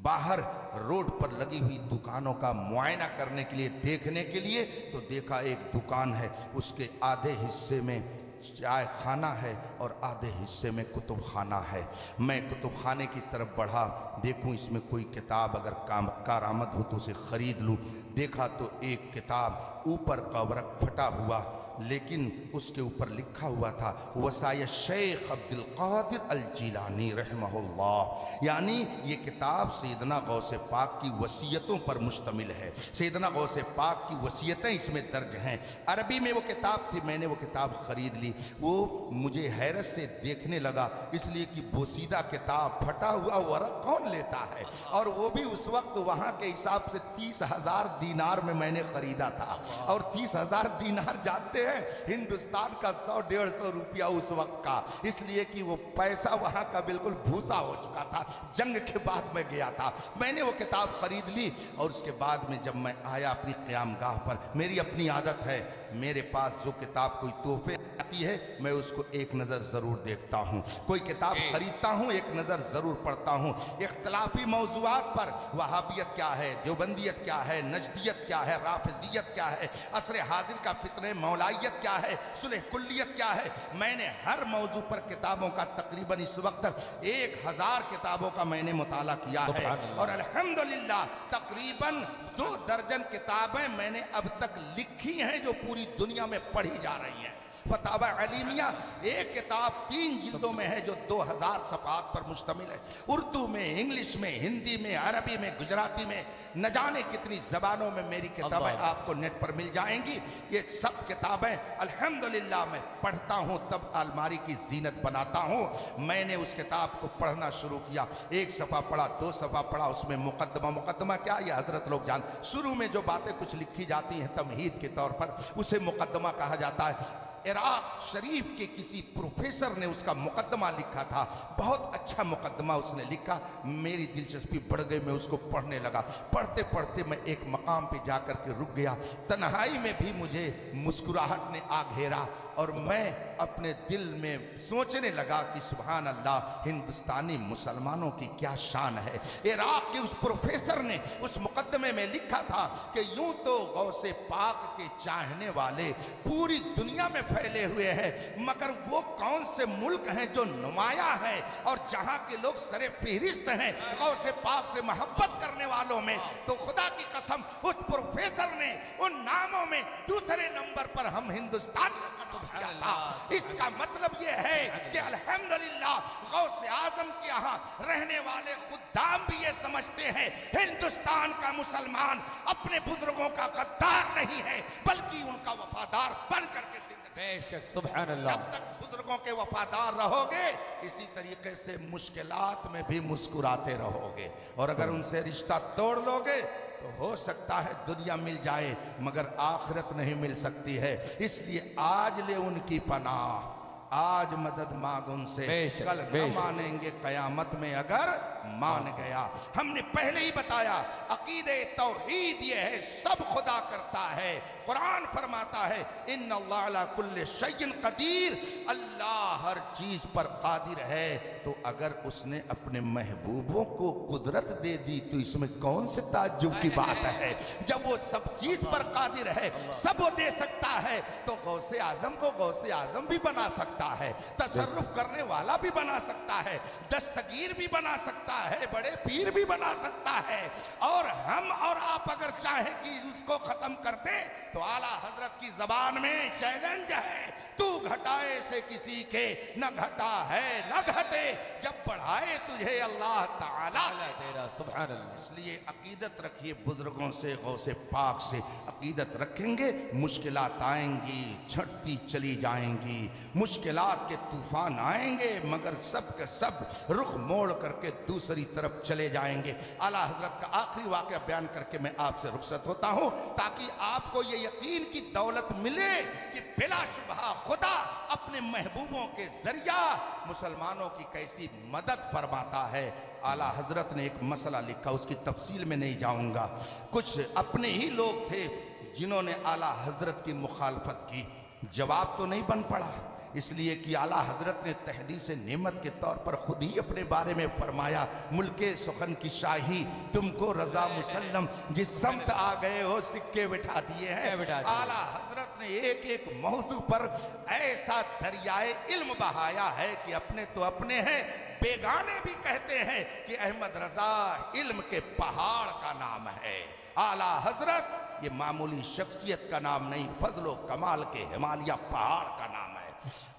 बाहर रोड पर लगी हुई दुकानों का मुआयना करने के लिए, देखने के लिए। तो देखा एक दुकान है, उसके आधे हिस्से में चाय खाना है और आधे हिस्से में कुतुब खाना है। मैं कुतुब खाने की तरफ बढ़ा, देखूं इसमें कोई किताब अगर कारआमद हो तो उसे ख़रीद लूं। देखा तो एक किताब ऊपर का वरक फटा हुआ, लेकिन उसके ऊपर लिखा हुआ था वसाया शेख अब्दुल कादिर अल जिलानी रहमहुल्लाह, यानी ये किताब सैयदना गौसे पाक की वसीयतों पर मुश्तमिल है। सैयदना गौसे पाक की वसीयतें इसमें दर्ज हैं। अरबी में वो किताब थी, मैंने वो किताब ख़रीद ली। वो मुझे हैरत से देखने लगा, इसलिए कि बोसीदा किताब, फटा हुआ वरक कौन लेता है, और वो भी उस वक्त वहाँ के हिसाब से 30,000 दीनार में मैंने ख़रीदा था। और 30,000 दीनार जानते हैं हिंदुस्तान का 100-150 रुपया उस वक्त का, इसलिए कि वो पैसा वहाँ का बिल्कुल भूसा हो चुका था। जंग के बाद मैं गया था, मैंने वो किताब खरीद ली। और उसके बाद में जब मैं आया अपनी क़यामगाह पर, मेरी अपनी आदत है, मेरे पास जो किताब कोई तोहफे आती है मैं उसको एक नज़र ज़रूर देखता हूँ। कोई किताब खरीदता हूँ, एक नज़र ज़रूर पढ़ता हूँ। इख्तलाफी मौज़ूआत पर वहाबियत क्या है, देवबंदियत क्या है, नजदियत क्या है, राफिजियत क्या है, असर हाजिर का फितने मौलाइयत क्या है, सुलह कुल्लियत क्या है, मैंने हर मौजू पर किताबों का तकरीबन इस वक्त 1000 किताबों का मैंने मुताला किया है। और अल्हम्दुलिल्लाह तकरीबन 2 दर्जन किताबें मैंने अब तक लिखी हैं जो पूरी दुनिया में पढ़ी जा रही हैं। फतावा अलीमिया एक किताब 3 जिल्दों में है जो 2000 सफ़हात पर मुश्तमिल है। उर्दू में, इंग्लिश में, हिंदी में, अरबी में, गुजराती में, न जाने कितनी ज़बानों में मेरी किताबें आपको नेट पर मिल जाएंगी। ये सब किताबें अल्हम्दुलिल्लाह मैं पढ़ता हूँ, तब अलमारी की जीनत बनाता हूँ। मैंने उस किताब को पढ़ना शुरू किया, 1 सफ़ा पढ़ा, 2 सफ़ा पढ़ा, उसमें मुकद्दमा क्या, ये हज़रत लोग जान, शुरू में जो बातें कुछ लिखी जाती हैं तमहीद के तौर पर, उसे मुकद्दमा कहा जाता है। इराक शरीफ के किसी प्रोफेसर ने उसका मुकद्दमा लिखा था, बहुत अच्छा मुकद्दमा उसने लिखा। मेरी दिलचस्पी बढ़ गई, मैं उसको पढ़ने लगा। पढ़ते पढ़ते मैं एक मकाम पे जाकर के रुक गया। तन्हाई में भी मुझे मुस्कुराहट ने आ घेरा और मैं अपने दिल में सोचने लगा कि सुभान अल्लाह, हिंदुस्तानी मुसलमानों की क्या शान है। इराक के उस प्रोफेसर ने उस मुकद्दमे में लिखा था कि यूं तो गौसे पाक के चाहने वाले पूरी दुनिया में फैले हुए हैं, मगर वो कौन से मुल्क हैं जो नुमाया है और जहां के लोग सरे फहरिस्त हैं गौसे पाक से मोहब्बत करने वालों में। तो खुदा की कसम उस प्रोफेसर ने उन नामों में दूसरे नंबर पर हम हिंदुस्तान का किया था। इसका मतलब यह है कि अल्हम्दुलिल्लाह गौसे आजम के यहाँ रहने वाले खुद्दाम भी ये समझते हैं हिंदुस्तान का मुसलमान अपने बुजुर्गों का गद्दार नहीं है, बल्कि उनका वफादार बन करके जिंदगी। बेशक सुभान अल्लाह। जब तक बुजुर्गों के वफादार रहोगे, इसी तरीके से मुश्किलात में भी मुस्कुराते रहोगे। और अगर उनसे रिश्ता तोड़ लोगे तो हो सकता है दुनिया मिल जाए मगर आखिरत नहीं मिल सकती है। इसलिए आज ले उनकी पनाह, आज मदद मांग उनसे, कल न मानेंगे कयामत में अगर मान गया। हमने पहले ही बताया अकीदे तौहीद ये है, सब खुदा करता है। कुरान फरमाता है इन्नल्लाह अला कुल्ले शैइन कदीर, अल्लाह हर चीज पर कादिर है। तो अगर उसने अपने महबूबों को कुदरत दे दी तो इसमें कौन से ताज्जुब की बात है। जब वो सब चीज पर कादिर है, सब वो दे सकता है, तो गौसे आजम को गौसे आजम भी बना सकता है, तसर्रुफ करने वाला भी बना सकता है, दस्तगीर भी बना सकता है, बड़े पीर भी बना सकता है। और हम और आप अगर चाहें कि उसको खत्म कर दें तो आला हजरत की जबान में चैलेंज है, तू घटाए से किसी के न घटा है न घटे, जब बढ़ाए तुझे अल्लाह ताला तेरा सुभान अल्लाह। इसलिए अकीदत रखिए बुजुर्गों से, गौसे पाक से अकीदत रखेंगे, मुश्किलात आएंगी, छटती चली जाएंगी, मुश्किलात के तूफान आएंगे, मगर सब के सब रुख मोड़ करके दूसरी तरफ चले जाएंगे। आला हजरत का आखिरी वाक़या बयान करके मैं आपसे रुखसत होता हूँ, ताकि आपको ये यकीन की दौलत मिले कि बिलाशुबहा खुदा अपने महबूबों के जरिया मुसलमानों की कैसी मदद फरमाता है। आला हजरत ने एक मसला लिखा, उसकी तफसील में नहीं जाऊंगा। कुछ अपने ही लोग थे जिन्होंने आला हजरत की मुखालफत की, जवाब तो नहीं बन पड़ा, इसलिए कि आला हजरत ने तहदीस नेमत के तौर पर खुद ही अपने बारे में फरमाया, मुल्के सुखन की शाही तुमको रजा मुसल्लम, जिस समत आ गए हो सिक्के बिठा दिए हैं। आला हजरत ने एक एक मौजू पर ऐसा दरियाए इल्म बहाया है कि अपने तो अपने हैं, बेगाने भी कहते हैं कि अहमद रजा इल्म के पहाड़ का नाम है। आला हजरत ये मामूली शख्सियत का नाम नहीं, फजलो कमाल के हिमालय पहाड़ का नाम है।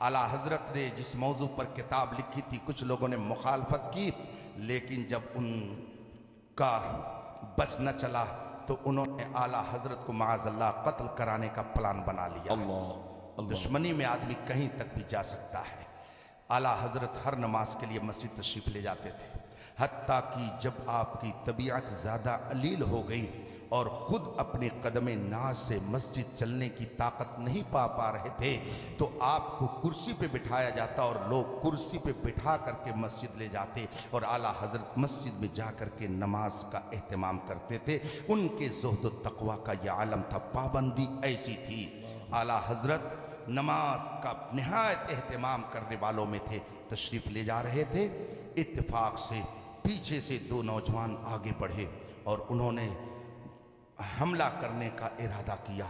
आला हजरत ने जिस मौजू पर किताब लिखी थी, कुछ लोगों ने मुखालफत की, लेकिन जब उनका बस न चला तो उन्होंने आला हजरत को माअज़ल्लाह कत्ल कराने का प्लान बना लिया। दुश्मनी में आदमी कहीं तक भी जा सकता है। आला हजरत हर नमाज के लिए मस्जिद तशरीफ ले जाते थे, हत्ता कि जब आपकी तबीयत ज़्यादा अलील हो गई और ख़ुद अपने कदमे नाज से मस्जिद चलने की ताकत नहीं पा रहे थे, तो आपको कुर्सी पे बिठाया जाता और लोग कुर्सी पे बिठा करके मस्जिद ले जाते और आला हजरत मस्जिद में जा कर के नमाज का एहतमाम करते थे। उनके ज़ुहद व तक़वा का यह आलम था, पाबंदी ऐसी थी। आला हजरत नमाज का निहायत एहतमाम करने वालों में थे। तशरीफ़ ले जा रहे थे, इत्तेफाक से पीछे से दो नौजवान आगे बढ़े और उन्होंने हमला करने का इरादा किया।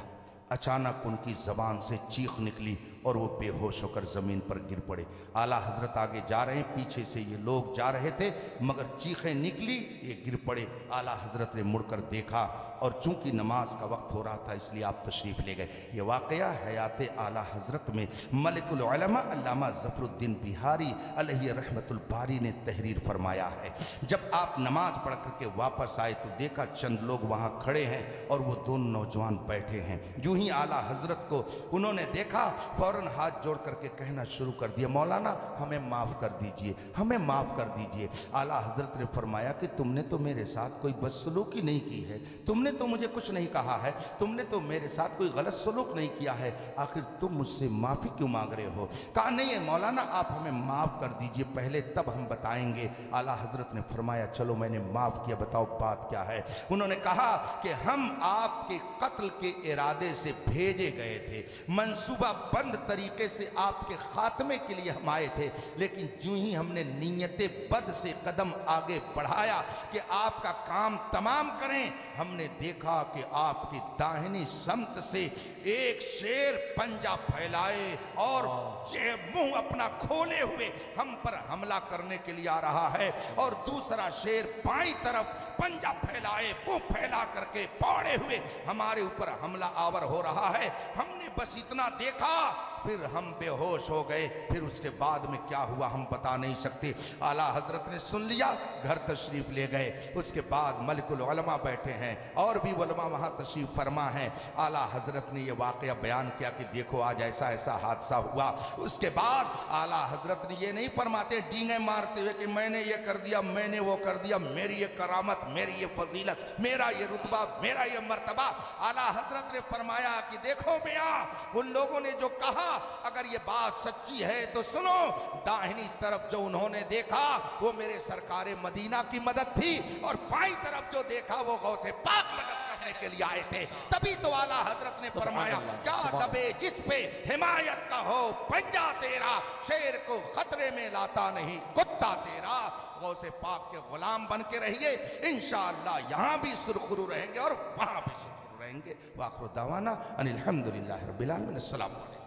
अचानक उनकी ज़बान से चीख निकली और वो बेहोश होकर ज़मीन पर गिर पड़े। आला हजरत आगे जा रहे हैं, पीछे से ये लोग जा रहे थे, मगर चीखें निकली, ये गिर पड़े। आला हजरत ने मुड़कर देखा और चूंकि नमाज का वक्त हो रहा था इसलिए आप तशरीफ़ ले गए। ये वाक़या हयात आला हजरत में मलिकुल उलमा अल्लामा ज़फ़रुद्दीन बिहारी अलैहि रहमतुल बारी ने तहरीर फरमाया है। जब आप नमाज पढ़ करके वापस आए तो देखा चंद लोग वहाँ खड़े हैं और वो दोनों नौजवान बैठे हैं। यूँ ही आला हजरत को उन्होंने देखा, फौरन हाथ जोड़ करके कहना शुरू कर दिया, मौलाना हमें माफ़ कर दीजिए, हमें माफ़ कर दीजिए। आला हजरत ने फरमाया कि तुमने तो मेरे साथ कोई बदसलूकी नहीं की है, तुमने तो मुझे कुछ नहीं कहा है, तुमने तो मेरे साथ कोई गलत सलूक नहीं किया है, आखिर तुम मुझसे माफ़ी क्यों मांग रहे हो? कहा नहीं है मौलाना, आप हमें माफ़ कर दीजिए, पहले तब हम बताएंगे। आला हजरत ने फरमाया चलो मैंने माफ़ किया, बताओ बात क्या है? उन्होंने कहा कि हम आपके कत्ल के इरादे से भेजे गए थे, मंसूबा बंद तरीके से आपके खात्मे के लिए हम आए थे, लेकिन जो ही हमने नीयते बद से कदम आगे बढ़ाया कि आपका काम तमाम करें, हमने देखा कि आपकी दाहिनी समत से एक शेर पंजा फैलाए और मुंह अपना खोले हुए हम पर हमला करने के लिए आ रहा है, और दूसरा शेर बाईं तरफ पंजा फैलाए मुंह फैला करके पौड़े हुए हमारे ऊपर हमला आवर हो रहा है। हमने बस इतना देखा, फिर हम बेहोश हो गए, फिर उसके बाद में क्या हुआ हम बता नहीं सकते। आला हजरत ने सुन लिया, घर तशरीफ ले गए। उसके बाद मलिकुल उलमा बैठे हैं और भी उलमा वहाँ तशरीफ फरमा हैं। आला हजरत ने यह वाक़या बयान किया कि देखो आज ऐसा ऐसा हादसा हुआ। उसके बाद आला हजरत ने यह नहीं फरमाते डींगे मारते हुए कि मैंने ये कर दिया, मैंने वो कर दिया, मेरी ये करामत, मेरी ये फजीलत, मेरा ये रुतबा, मेरा ये मर्तबा। आला हजरत ने फरमाया कि देखो मियाँ, उन लोगों ने जो कहा अगर ये बात सच्ची है तो सुनो, दाहिनी तरफ जो उन्होंने देखा वो मेरे सरकारे मदीना की मदद थी, और बाईं तरफ जो देखा वो गौसे पाक मदद करने के लिए आए थे। तभी तो आला हजरत ने फरमाया क्या दबे जिस पे हिमायत का हो पंजा तेरा, शेर को खतरे में लाता नहीं कुत्ता तेरा। गौसे पाक के गुलाम बन के रहिए, इंशाअल्लाह यहाँ भी सुरखुरू रहेंगे और वहाँ भी सुरखुरू रहेंगे। वाखिर दावाना अनिल हम्दुलिल्लाहि रब्बिल आलमीन। अस्सलाम वालेकुम।